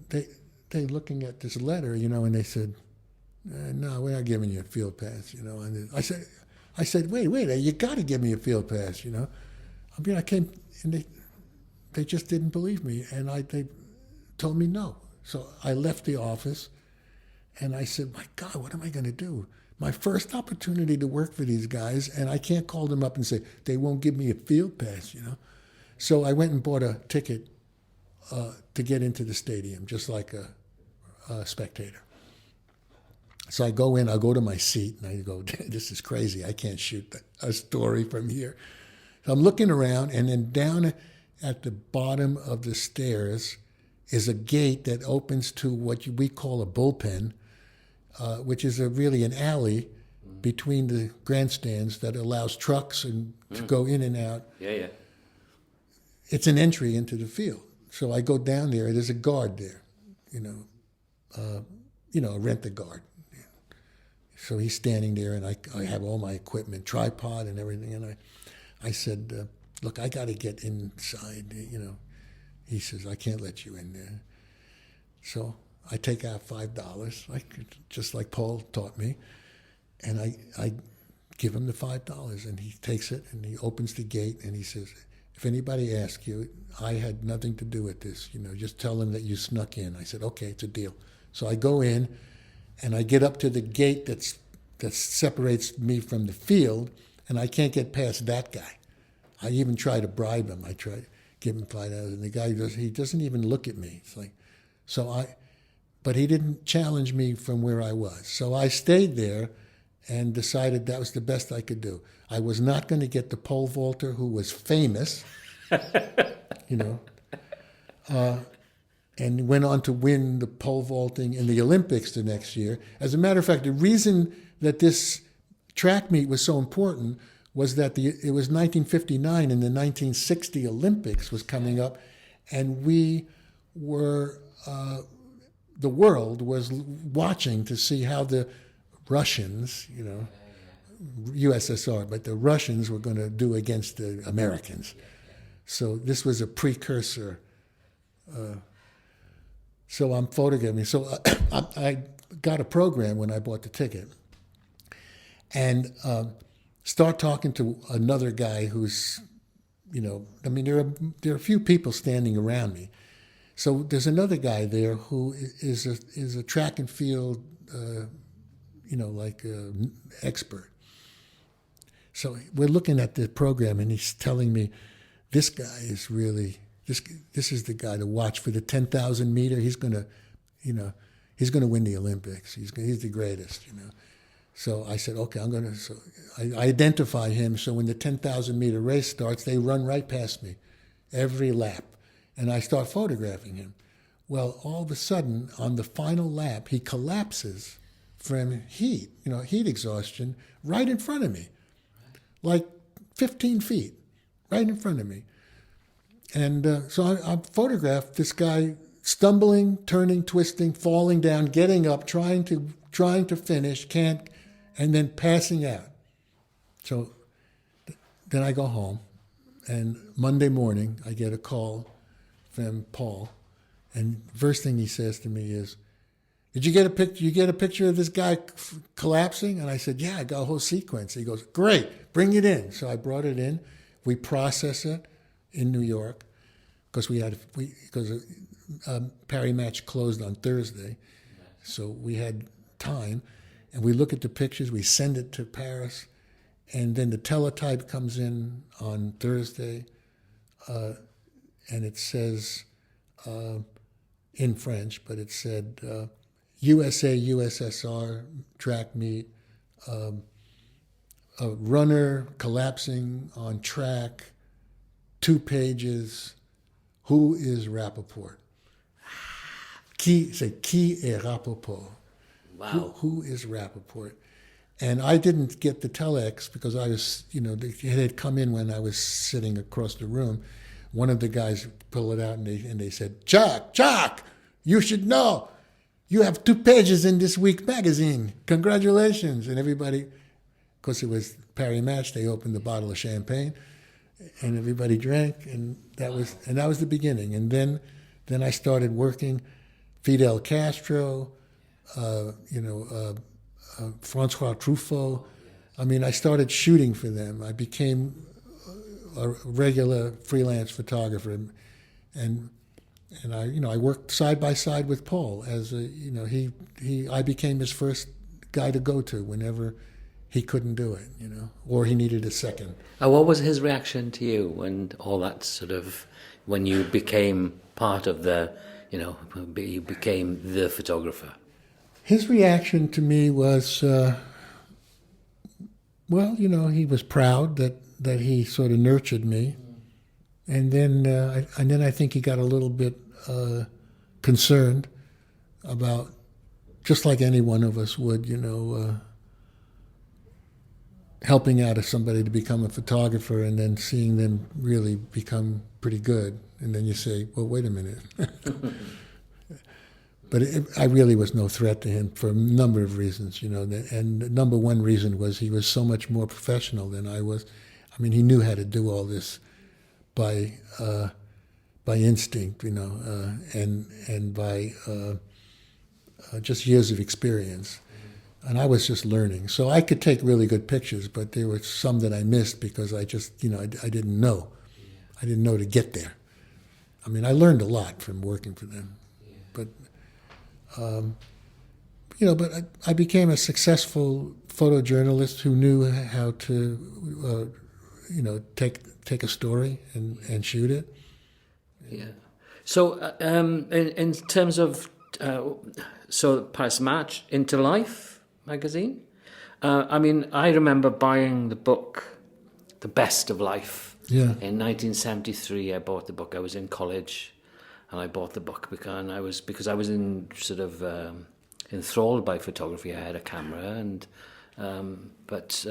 Speaker 2: They looking at this letter, and they said, no, we're not giving you a field pass, And I said, wait, you got to give me a field pass, I came, and they just didn't believe me, and they told me no. So I left the office, and I said, my God, what am I going to do? My first opportunity to work for these guys, and I can't call them up and say, they won't give me a field pass, So I went and bought a ticket to get into the stadium, just like a spectator. So I go in, I go to my seat, and I go, this is crazy. I can't shoot a story from here. So I'm looking around, and then down at the bottom of the stairs is a gate that opens to what we call a bullpen, which is really an alley between the grandstands that allows trucks to go in and out.
Speaker 1: Yeah.
Speaker 2: It's an entry into the field. So I go down there, there's a guard there, a rent-a-guard. So he's standing there, and I have all my equipment, tripod and everything, and I said, look, I got to get inside, He says, I can't let you in there. So I take out $5, just like Paul taught me, and I give him the $5, and he takes it, and he opens the gate, and he says, if anybody asks you, I had nothing to do with this, just tell them that you snuck in. I said, okay, it's a deal. So I go in, and I get up to the gate that separates me from the field, and I can't get past that guy. I even try to bribe him. I try to give him $5, and the guy doesn't even look at me. It's like, but he didn't challenge me from where I was. So I stayed there and decided that was the best I could do. I was not going to get the pole vaulter who was famous, and went on to win the pole vaulting in the Olympics the next year. As a matter of fact, the reason that this track meet was so important was that it was 1959 and the 1960 Olympics was coming up, and we were, the world was watching to see how the Russians, USSR, but the Russians were going to do against the Americans. So this was a precursor. So I'm photographing. So I got a program when I bought the ticket, and start talking to another guy who's, there are a few people standing around me. So there's another guy there who is a track and field, expert. So we're looking at the program, and he's telling me, this guy is really, this is the guy to watch for the 10,000 meter. He's gonna win the Olympics. He's the greatest, So I said, okay, so I identify him. So when the 10,000 meter race starts, they run right past me every lap. And I start photographing him. Well, all of a sudden, on the final lap, he collapses from heat exhaustion, right in front of me, like 15 feet, right in front of me. And so I photographed this guy stumbling, turning, twisting, falling down, getting up, trying to finish, can't, and then passing out. So then I go home, and Monday morning I get a call from Paul, and first thing he says to me is, "Did you get a picture? You get a picture of this guy collapsing?" And I said, "Yeah, I got a whole sequence." He goes, "Great, bring it in." So I brought it in. We process it in New York because Paris match closed on Thursday, so we had time. And we look at the pictures. We send it to Paris, and then the teletype comes in on Thursday, and it says in French, but it said USA USSR track meet, a runner collapsing on track, 2 pages. Who is Rapoport? Qui est Rapoport?
Speaker 1: Wow.
Speaker 2: Who is Rapoport? And I didn't get the telex because I was, it had come in when I was sitting across the room. One of the guys pulled it out and they said, Chuck, you should know. You have 2 pages in this week's magazine. Congratulations. And everybody, because it was Paris match, they opened the bottle of champagne and everybody drank, and that was the beginning. And then I started working Fidel Castro, Francois Truffaut. I mean, I started shooting for them. I became a regular freelance photographer, and I worked side by side with Paul as I became his first guy to go to whenever he couldn't do it, or he needed a second.
Speaker 1: What was his reaction to you when all that when you became part of you became the photographer?
Speaker 2: His reaction to me was, he was proud that he sort of nurtured me, and then I think he got a little bit concerned about, just like any one of us would, helping out somebody to become a photographer and then seeing them really become pretty good, and then you say, well, wait a minute. But I really was no threat to him for a number of reasons, and the number one reason was he was so much more professional than I was. I mean, he knew how to do all this by instinct, and by just years of experience. And I was just learning. So I could take really good pictures, but there were some that I missed because I just, I didn't know. I didn't know to get there. I mean, I learned a lot from working for them. But but I became a successful photojournalist who knew how to, take a story and shoot it.
Speaker 1: Yeah. So in terms of, Paris Match Into Life magazine, I remember buying the book, The Best of Life.
Speaker 2: Yeah.
Speaker 1: In 1973, I bought the book. I was in college. And I bought the book because I was in enthralled by photography. I had a camera, and But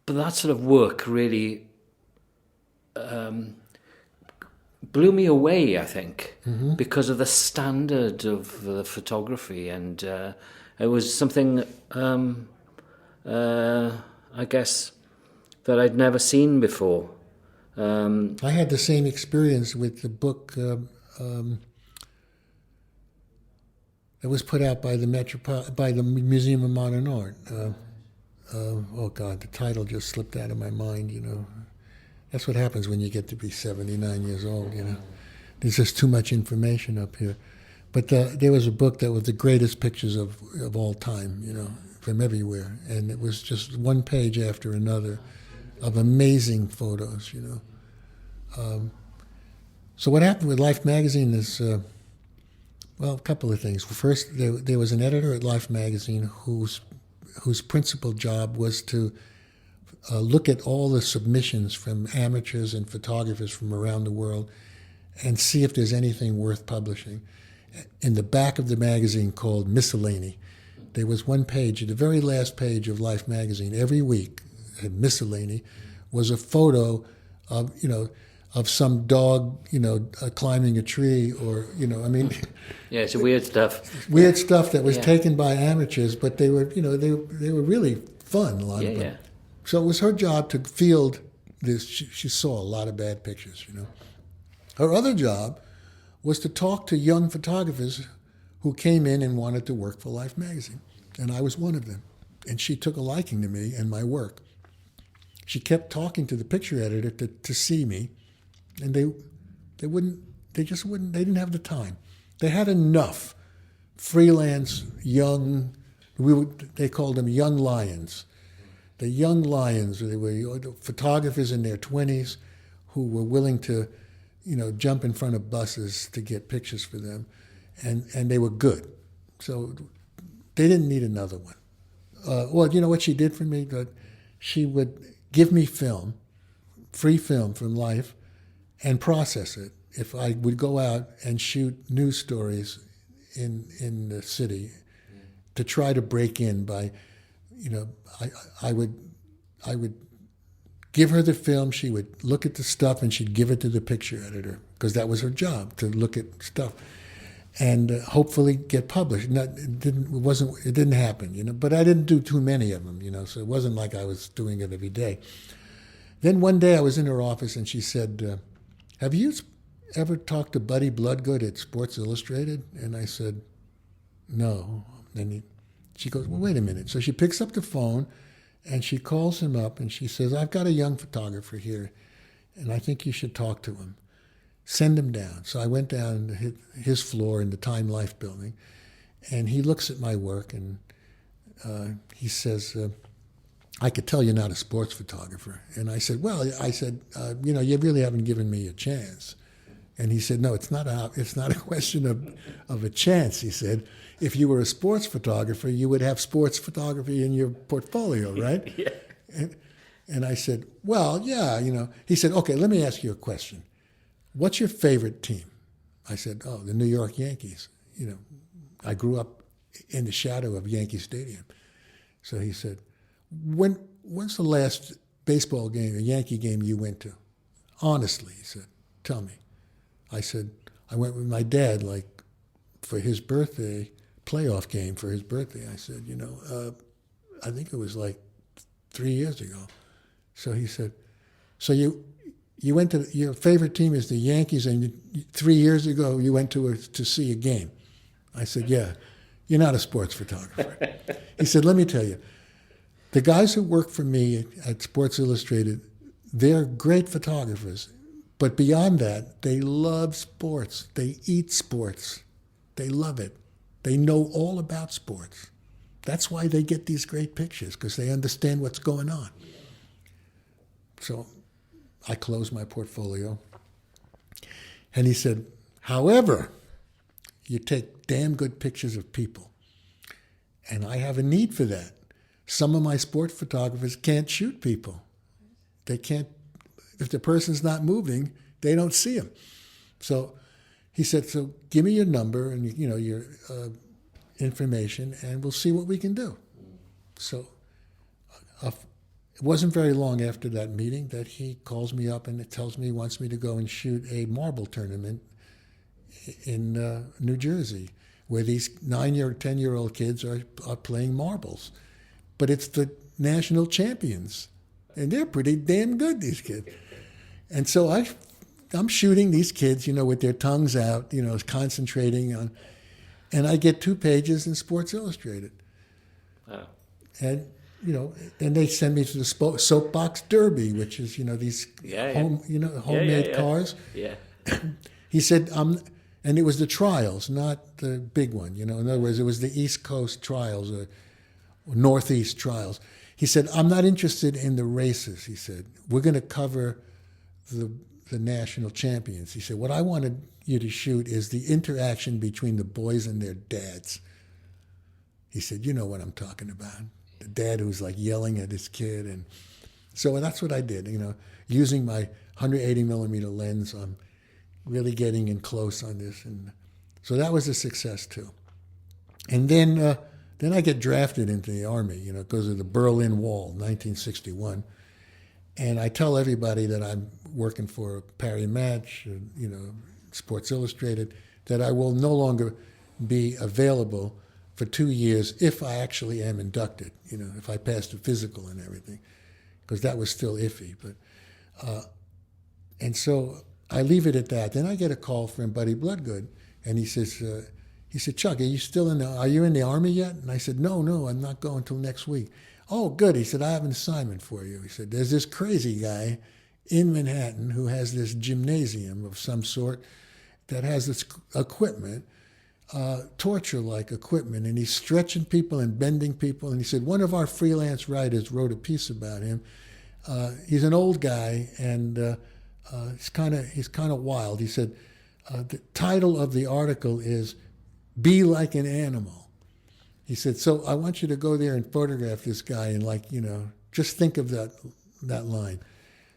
Speaker 1: that sort of work really blew me away, I think, because of the standard of the photography, and it was something, I guess, that I'd never seen before.
Speaker 2: I had the same experience with the book that was put out by the Museum of Modern Art. Oh God, the title just slipped out of my mind. That's what happens when you get to be 79 years old. There's just too much information up here. But there was a book that was the greatest pictures of all time. From everywhere, and it was just one page after another of amazing photos. So what happened with Life magazine is, a couple of things. First, there was an editor at Life magazine whose principal job was to look at all the submissions from amateurs and photographers from around the world and see if there's anything worth publishing. In the back of the magazine called Miscellany, there was one page, the very last page of Life magazine, every week, at Miscellany, was a photo of, of some dog, climbing a tree, or,
Speaker 1: Yeah, it's weird stuff.
Speaker 2: Weird stuff that was taken by amateurs, but they were, they were really fun, a lot of them.
Speaker 1: Yeah.
Speaker 2: So it was her job to field this. She saw a lot of bad pictures, Her other job was to talk to young photographers who came in and wanted to work for Life magazine. And I was one of them. And she took a liking to me and my work. She kept talking to the picture editor to see me, and they didn't have the time. They had enough freelance young, they called them young lions. The young lions, they were photographers in their 20s who were willing to, jump in front of buses to get pictures for them. And they were good. So they didn't need another one. Well, you know what she did for me? That she would give me film, free film from Life, and process it. If I would go out and shoot news stories in the city to try to break in by, I would give her the film, she would look at the stuff, and she'd give it to the picture editor, because that was her job, to look at stuff. And hopefully get published. It didn't happen, But I didn't do too many of them, So it wasn't like I was doing it every day. Then one day I was in her office and she said, "Have you ever talked to Buddy Bloodgood at Sports Illustrated?" And I said, "No." And she goes, "Well, wait a minute." So she picks up the phone and she calls him up and she says, "I've got a young photographer here, and I think you should talk to him. Send him down." So I went down to his floor in the Time Life building, and he looks at my work and he says, "I could tell you're not a sports photographer." And I said, "You really haven't given me a chance." And he said, "No, it's not a question of a chance." He said, "If you were a sports photographer, you would have sports photography in your portfolio, right?"
Speaker 1: Yeah.
Speaker 2: And I said, "Well, yeah, He said, "Okay, let me ask you a question. What's your favorite team?" I said, "Oh, the New York Yankees. I grew up in the shadow of Yankee Stadium." So he said, when's the last baseball game, a Yankee game you went to? Honestly, he said, "Tell me." I said, "I went with my dad, for his birthday, playoff game for his birthday." I said, I think it was 3 years ago. So he said, "So you went to, your favorite team is the Yankees, and 3 years ago you went to see a game?" I said, "Yeah, you're not a sports photographer." He said, "Let me tell you, the guys who work for me at Sports Illustrated, they're great photographers, but beyond that, they love sports. They eat sports. They love it. They know all about sports. That's why they get these great pictures, because they understand what's going on." So I closed my portfolio. And he said, "However, you take damn good pictures of people. And I have a need for that. Some of my sport photographers can't shoot people. They can't, if the person's not moving, they don't see him." So he said, "So give me your number and your information, and we'll see what we can do. So it wasn't very long after that meeting that he calls me up and tells me he wants me to go and shoot a marble tournament in New Jersey, where these 10-year-old kids are playing marbles. But it's the national champions, and they're pretty damn good, these kids. And so I'm shooting these kids, with their tongues out, concentrating on, and I get 2 pages in Sports Illustrated.
Speaker 1: Wow.
Speaker 2: And, then they send me to the Soapbox Derby, which is, these homemade cars.
Speaker 1: Yeah.
Speaker 2: He said, and it was the trials, not the big one. In other words, it was the East Coast trials or Northeast trials. He said, I'm not interested in the races. He said, we're going to cover the national champions. He said, what I wanted you to shoot is the interaction between the boys and their dads. He said, you know what I'm talking about. The dad who's like yelling at his kid. And so that's what I did, using my 180 millimeter lens. I'm really getting in close on this. And so that was a success too. And then I get drafted into the Army, because of the Berlin Wall, 1961. And I tell everybody that I'm working for Parry Match, Sports Illustrated, that I will no longer be available for 2 years if I actually am inducted, if I pass the physical and everything, because that was still iffy. But and so I leave it at that. Then I get a call from Buddy Bloodgood, and he said, Chuck, are you in the Army yet? And I said, no, I'm not going until next week. Oh, good. He said, I have an assignment for you. He said, there's this crazy guy in Manhattan who has this gymnasium of some sort that has this equipment, torture-like equipment, and he's stretching people and bending people. And he said, one of our freelance writers wrote a piece about him. He's an old guy, and he's kind of wild. He said, the title of the article is "Be Like an Animal." He said, so I want you to go there and photograph this guy and just think of that line.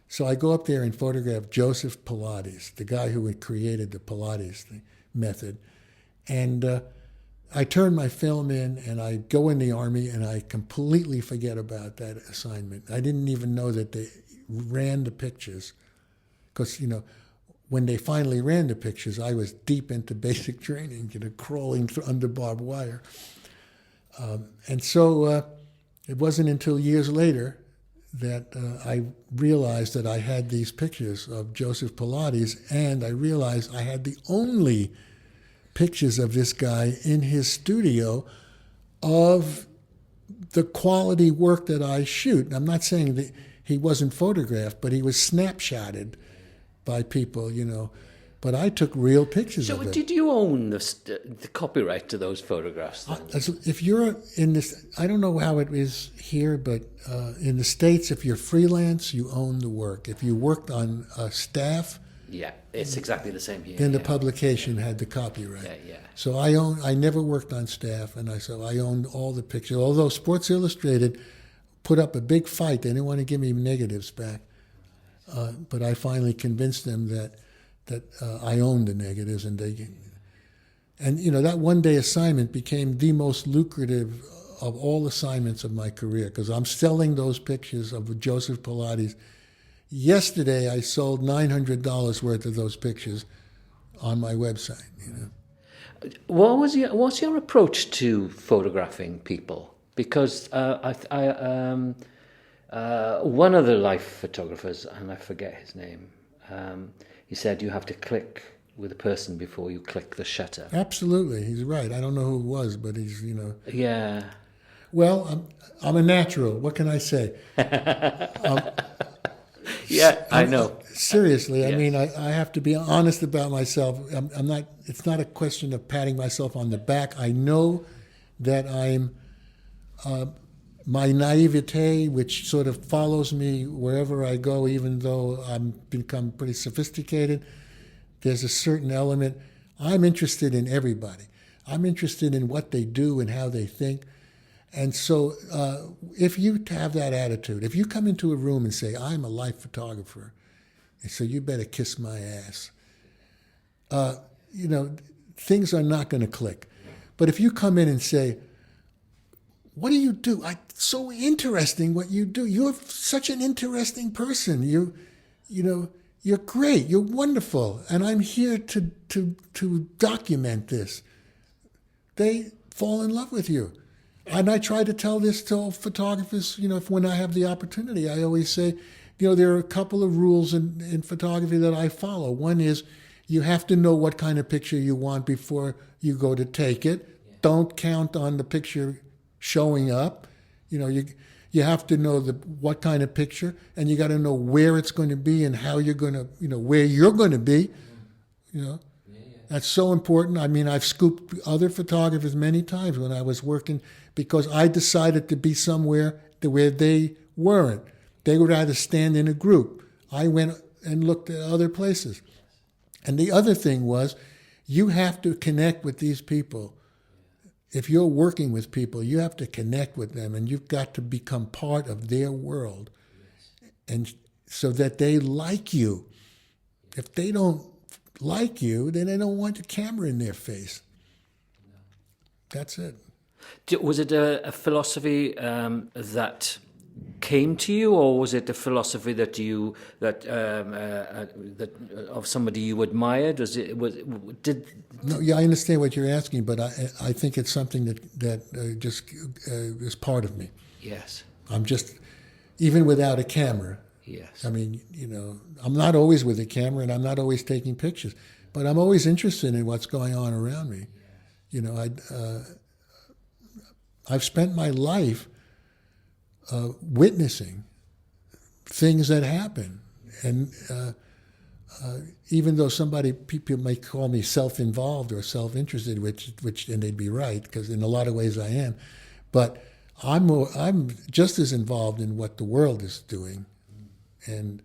Speaker 2: So I go up there and photograph Joseph Pilates, the guy who had created the Pilates method. And I turn my film in and I go in the Army and I completely forget about that assignment. I didn't even know that they ran the pictures because, when they finally ran the pictures, I was deep into basic training, crawling under barbed wire. And so it wasn't until years later that I realized that I had these pictures of Joseph Pilates, and I realized I had the only pictures of this guy in his studio of the quality work that I shoot. And I'm not saying that he wasn't photographed, but he was snapshotted by people, But I took real pictures of it. So
Speaker 1: did you own the copyright to those photographs then?
Speaker 2: If you're in this, I don't know how it is here, but in the States, if you're freelance, you own the work. If you worked on staff...
Speaker 1: Yeah, it's exactly the same here.
Speaker 2: Then the publication had the copyright.
Speaker 1: Yeah.
Speaker 2: So I never worked on staff, and I owned all the pictures. Although Sports Illustrated put up a big fight. They didn't want to give me negatives back. But I finally convinced them that I owned the negatives, and that one-day assignment became the most lucrative of all assignments of my career because I'm selling those pictures of Joseph Pilates. Yesterday, I sold $900 worth of those pictures on my website.
Speaker 1: What's your approach to photographing people? Because one of the life photographers, and I forget his name, he said you have to click with a person before you click the shutter.
Speaker 2: Absolutely, he's right. I don't know who it was, but he's,
Speaker 1: Yeah.
Speaker 2: Well, I'm a natural. What can I say?
Speaker 1: Yeah, I know.
Speaker 2: Seriously,
Speaker 1: Yes.
Speaker 2: I mean, I have to be honest about myself. I'm not. It's not a question of patting myself on the back. I know that I'm my naivete, which sort of follows me wherever I go, even though I've become pretty sophisticated. There's a certain element. I'm interested in everybody. I'm interested in what they do and how they think. And so if you have that attitude, if you come into a room and say, I'm a life photographer, and so you better kiss my ass, things are not going to click. But if you come in and say, what do you do? So interesting what you do. You're such an interesting person. You're great. You're wonderful. And I'm here to document this. They fall in love with you. And I try to tell this to all photographers, when I have the opportunity. I always say, there are a couple of rules in photography that I follow. One is you have to know what kind of picture you want before you go to take it. Yeah. Don't count on the picture showing up. You have to know what kind of picture, and you got to know where it's going to be and how you're going to, where you're going to be. That's so important. I mean, I've scooped other photographers many times when I was working because I decided to be somewhere where they weren't. They would rather stand in a group. I went and looked at other places. And the other thing was, you have to connect with these people. If you're working with people, you have to connect with them, and you've got to become part of their world, and so that they like you. If they don't like you, then they don't want the camera in their face. That's it.
Speaker 1: Was it a philosophy that came to you, or was it a philosophy that of somebody you admired?
Speaker 2: No, yeah, I understand what you're asking, but I think it's something that just is part of me.
Speaker 1: Yes.
Speaker 2: I'm just, even without a camera.
Speaker 1: Yes.
Speaker 2: I mean, I'm not always with a camera, and I'm not always taking pictures, but I'm always interested in what's going on around me. I've spent my life witnessing things that happen, and even though people may call me self-involved or self-interested, which and they'd be right, because in a lot of ways I am, but I'm just as involved in what the world is doing, and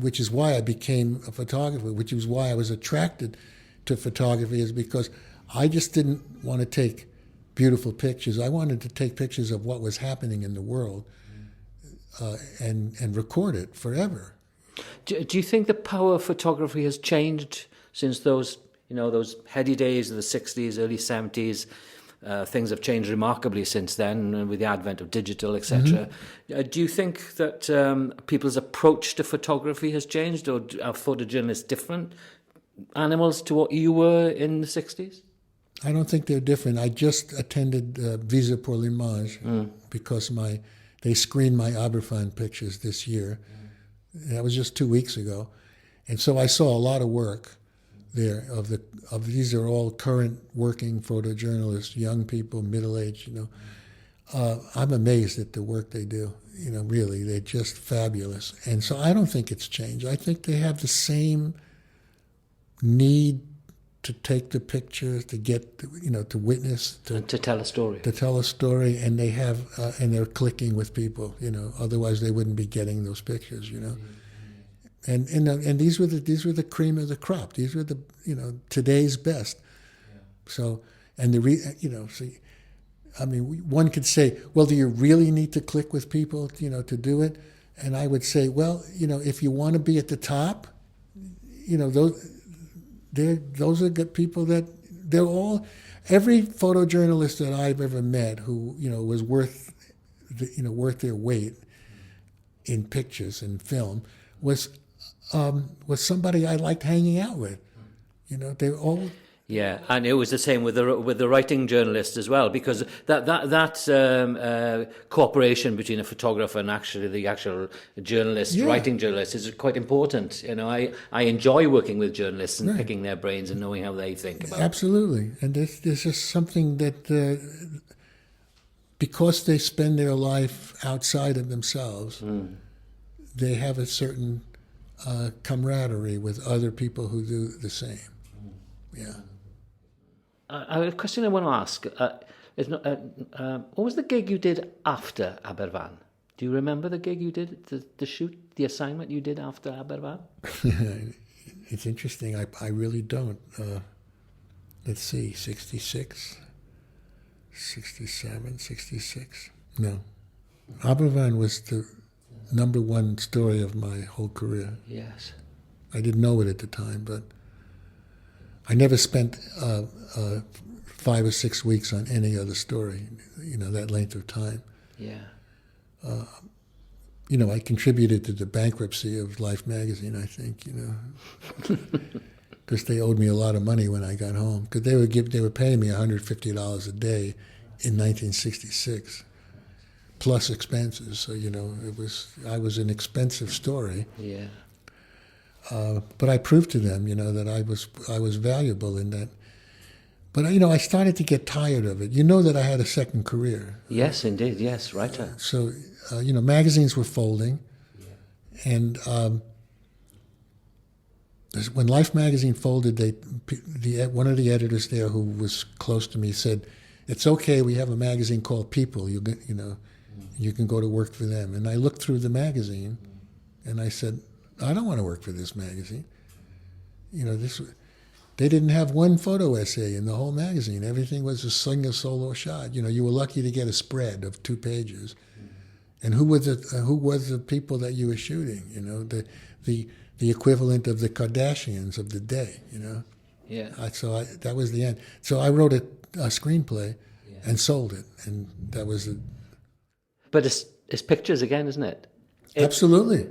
Speaker 2: which is why I became a photographer, which is why I was attracted to photography, is because I just didn't want to take beautiful pictures. I wanted to take pictures of what was happening in the world and record it forever.
Speaker 1: Do you think the power of photography has changed since those heady days of the 60s, early 70s? Things have changed remarkably since then with the advent of digital, etc. Mm-hmm. Do you think that people's approach to photography has changed, or are photojournalists different animals to what you were in the 60s?
Speaker 2: I don't think they're different. I just attended Visa pour l'Image because they screened my Aberfan pictures this year. That was just 2 weeks ago. And so I saw a lot of work there of these are all current working photojournalists, young people, middle-aged, I'm amazed at the work they do. Really, they're just fabulous. And so I don't think it's changed. I think they have the same need to take the pictures, to get, to witness,
Speaker 1: to tell a story.
Speaker 2: To tell a story, and they have, and they're clicking with people, otherwise they wouldn't be getting those pictures, And these were the cream of the crop. These were the today's best. Yeah. So one could say, well, do you really need to click with people to do it? And I would say, well, if you want to be at the top, those are good people that every photojournalist that I've ever met who was worth their weight in pictures and film was somebody I liked hanging out with. They were all.
Speaker 1: Yeah, and it was the same with the writing journalist as well, because that cooperation between a photographer and the actual journalist, writing journalist, is quite important. I enjoy working with journalists and picking their brains and knowing how they think about it.
Speaker 2: Absolutely, and there's just something that because they spend their life outside of themselves, they have a certain camaraderie with other people who do the same. Yeah.
Speaker 1: A question I want to ask is, what was the gig you did after Aberfan? Do you remember the gig you did, the shoot, the assignment you did after Aberfan?
Speaker 2: It's interesting. I really don't. Let's see, 66, 67, 66. No. Aberfan was the number one story of my whole career.
Speaker 1: Yes.
Speaker 2: I didn't know it at the time, but I never spent 5 or 6 weeks on any other story, that length of time.
Speaker 1: Yeah.
Speaker 2: I contributed to the bankruptcy of Life magazine, I think, because they owed me a lot of money when I got home, because they were paying me $150 a day in 1966, plus expenses. So, I was an expensive story.
Speaker 1: Yeah.
Speaker 2: But I proved to them, that I was valuable in that. But, I started to get tired of it. That I had a second career.
Speaker 1: Yes, indeed. Yes, writer.
Speaker 2: So, magazines were folding. And when Life magazine folded, one of the editors there who was close to me said, "It's okay, we have a magazine called People. You can go to work for them." And I looked through the magazine, and I said, "I don't want to work for this magazine." They didn't have one photo essay in the whole magazine. Everything was a single solo shot. You were lucky to get a spread of 2 pages. And who were the people that you were shooting? The equivalent of the Kardashians of the day.
Speaker 1: Yeah.
Speaker 2: That was the end. So I wrote a screenplay and sold it, and that was it.
Speaker 1: But it's pictures again, isn't it?
Speaker 2: Absolutely.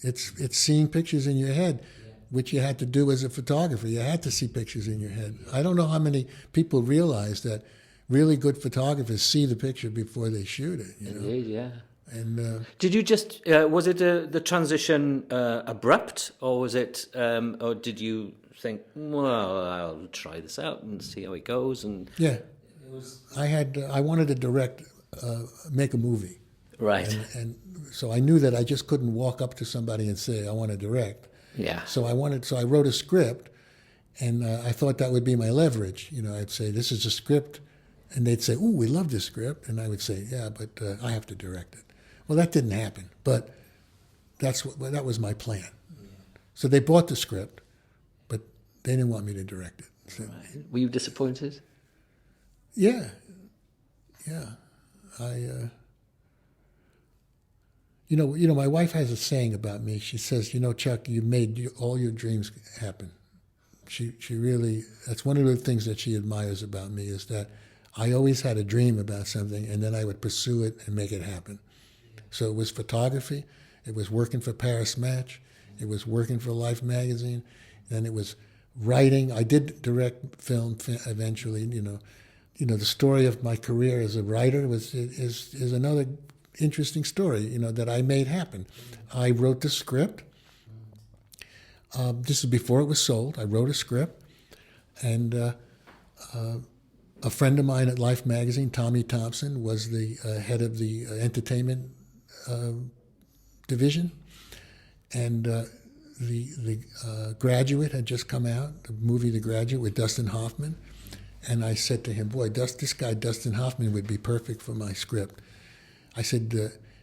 Speaker 2: It's seeing pictures in your head, which you had to do as a photographer. You had to see pictures in your head. I don't know how many people realize that really good photographers see the picture before they shoot it.
Speaker 1: Indeed, yeah.
Speaker 2: And
Speaker 1: did you just was it the transition abrupt, or was it, or did you think, well, I'll try this out and see how it goes? And
Speaker 2: yeah, I wanted to direct, make a movie,
Speaker 1: right,
Speaker 2: and so I knew that I just couldn't walk up to somebody and say I want to direct.
Speaker 1: Yeah.
Speaker 2: So I wrote a script, and I thought that would be my leverage. I'd say, this is a script, and they'd say, "Ooh, we love this script," and I would say, "Yeah, but I have to direct it." Well, that didn't happen, but that was my plan. Yeah. So they bought the script, but they didn't want me to direct it. So,
Speaker 1: right. Were you disappointed?
Speaker 2: Yeah. My wife has a saying about me. She says, "Chuck, you made all your dreams happen." She really, that's one of the things that she admires about me, is that I always had a dream about something, and then I would pursue it and make it happen. So it was photography, it was working for Paris Match, it was working for Life magazine, then it was writing. I did direct film eventually. The story of my career as a writer is another interesting story, that I made happen. I wrote the script. This is before it was sold. I wrote a script, and a friend of mine at Life magazine, Tommy Thompson, was the head of the entertainment division, and the Graduate had just come out, the movie The Graduate with Dustin Hoffman, and I said to him, "Boy, this guy Dustin Hoffman would be perfect for my script." I said,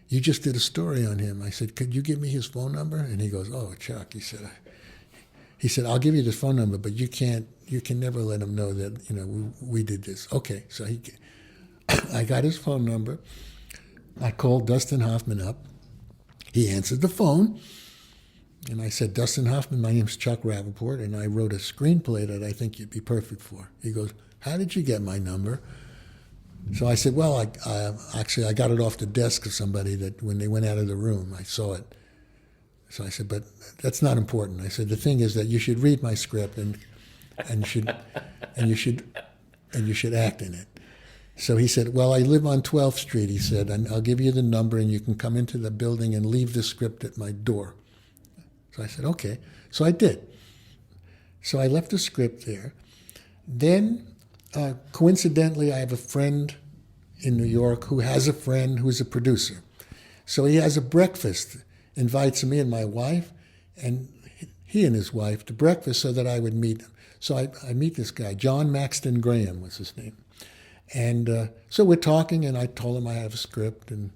Speaker 2: "You just did a story on him." I said, "Could you give me his phone number?" And he goes, "Oh, Chuck," he said, "I'll give you the phone number, but you can never let him know that we did this." Okay, so I got his phone number. I called Dustin Hoffman up. He answered the phone, and I said, "Dustin Hoffman, my name's Chuck Rapoport, and I wrote a screenplay that I think you'd be perfect for." He goes, "How did you get my number?" So I said, "Well, I got it off the desk of somebody that when they went out of the room, I saw it." So I said, "But that's not important." I said, "The thing is that you should read my script and you should act in it." So he said, "Well, I live on 12th Street," he said, "and I'll give you the number and you can come into the building and leave the script at my door." So I said, "Okay." So I did. So I left the script there. Then, coincidentally, I have a friend in New York who has a friend who's a producer. So he has a breakfast, invites me and my wife, and he and his wife to breakfast so that I would meet them. So I meet this guy, John Maxton Graham was his name. And so we're talking, and I told him I have a script, and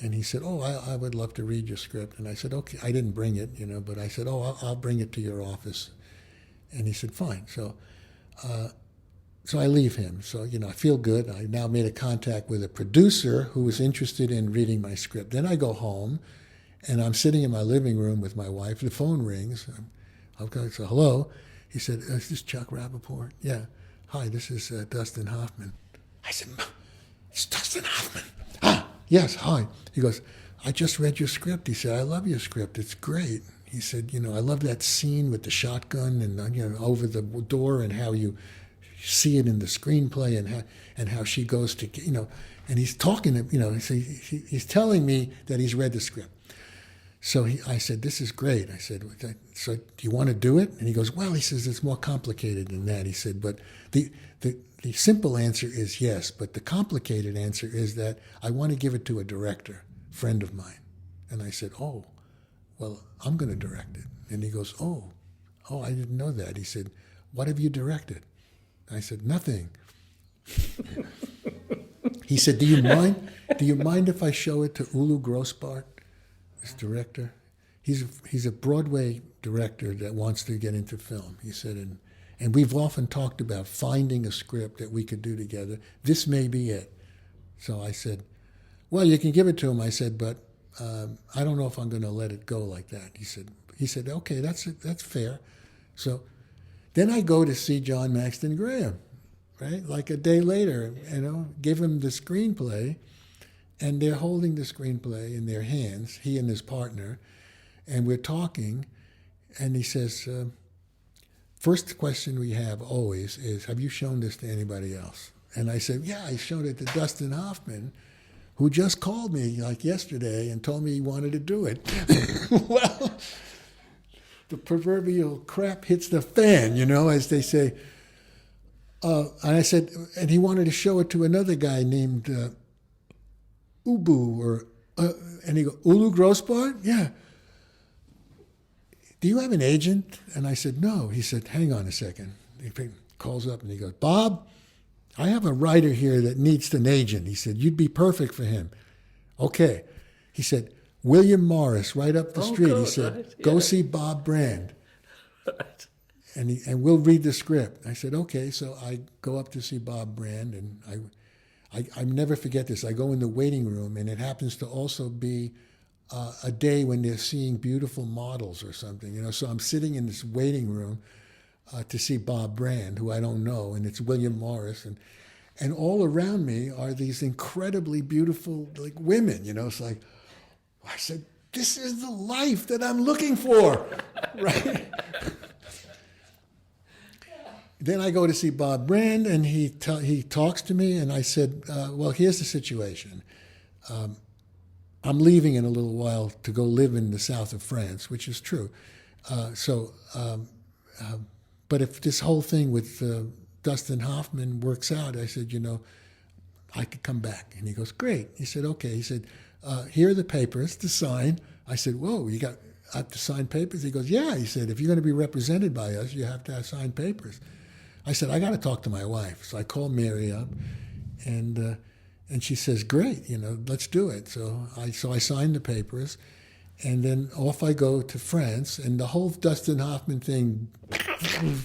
Speaker 2: he said, "Oh, I would love to read your script." And I said, "Okay." I didn't bring it, but I said, "Oh, I'll bring it to your office." And he said, "Fine." So I leave him. So, I feel good. I now made a contact with a producer who was interested in reading my script. Then I go home, and I'm sitting in my living room with my wife. The phone rings. I said, "Hello." He said, "Is this Chuck Rapoport?" "Yeah." hi, this is Dustin Hoffman. I said, it's Dustin Hoffman. Ah, yes, hi. He goes, I just read your script. He said, I love your script. It's great. He said, I love that scene with the shotgun and over the door, and how you see it in the screenplay, and how she goes to, and he's talking to, he's telling me that he's read the script. So I said, this is great. I said, so do you want to do it? And he goes, well, he says, it's more complicated than that. He said, but the simple answer is yes, but the complicated answer is that I want to give it to a director, friend of mine. And I said, oh, well, I'm going to direct it. And he goes, oh, I didn't know that. He said, what have you directed? I said, nothing. He said, do you mind if I show it to Ulu Grossbart, this director? He's a Broadway director that wants to get into film. He said, and we've often talked about finding a script that we could do together. This may be it. So I said, well, you can give it to him. I said, but I don't know if I'm going to let it go like that. He said, okay, that's fair. So then I go to see John Maxton Graham, right? Like a day later, give him the screenplay, and they're holding the screenplay in their hands, he and his partner, and we're talking, and he says, first question we have always is, have you shown this to anybody else? And I said, yeah, I showed it to Dustin Hoffman, who just called me like yesterday and told me he wanted to do it. Well, the proverbial crap hits the fan, as they say. And I said, and he wanted to show it to another guy named Ubu, and he goes, Ulu Grossbart? Yeah. Do you have an agent? And I said, no. He said, hang on a second. He calls up and he goes, Bob, I have a writer here that needs an agent. He said, you'd be perfect for him. Okay. He said, William Morris, right up the street. He said, right, yeah. Go see Bob Brand. Right. And we'll read the script. I said, okay. So I go up to see Bob Brand, and I never forget this. I go in the waiting room, and it happens to also be a day when they're seeing beautiful models or something. So I'm sitting in this waiting room to see Bob Brand, who I don't know, and it's William Morris, and all around me are these incredibly beautiful women. It's like, I said, this is the life that I'm looking for, right? Then I go to see Bob Brand, and he talks to me, and I said, well, here's the situation. I'm leaving in a little while to go live in the south of France, which is true. But if this whole thing with Dustin Hoffman works out, I said, I could come back. And he goes, great. He said, okay. He said, here are the papers to sign. I said, whoa, I have to sign papers? He goes, yeah. He said, if you're going to be represented by us, you have to have signed papers. I said, I got to talk to my wife. So I called Mary up, and she says, great, let's do it. So I signed the papers, and then off I go to France, and the whole Dustin Hoffman thing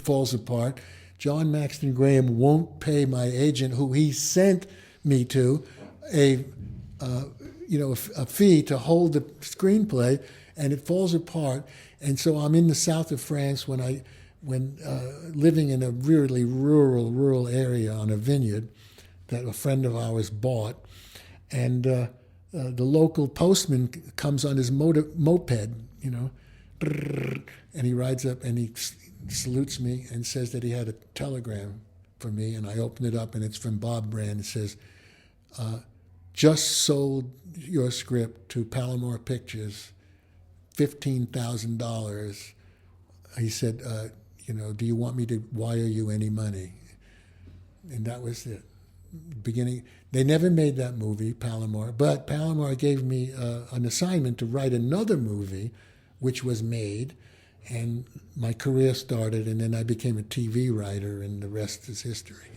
Speaker 2: falls apart. John Maxton Graham won't pay my agent, who he sent me to, a fee to hold the screenplay, and it falls apart. And so I'm in the south of France when living in a really rural area on a vineyard that a friend of ours bought, and the local postman comes on his moped, and he rides up and he salutes me and says that he had a telegram for me, and I open it up and it's from Bob Brand. It says, just sold your script to Palomar Pictures, $15,000. He said, do you want me to wire you any money? And that was it. Beginning. They never made that movie, Palomar, but Palomar gave me an assignment to write another movie, which was made, and my career started, and then I became a TV writer, and the rest is history,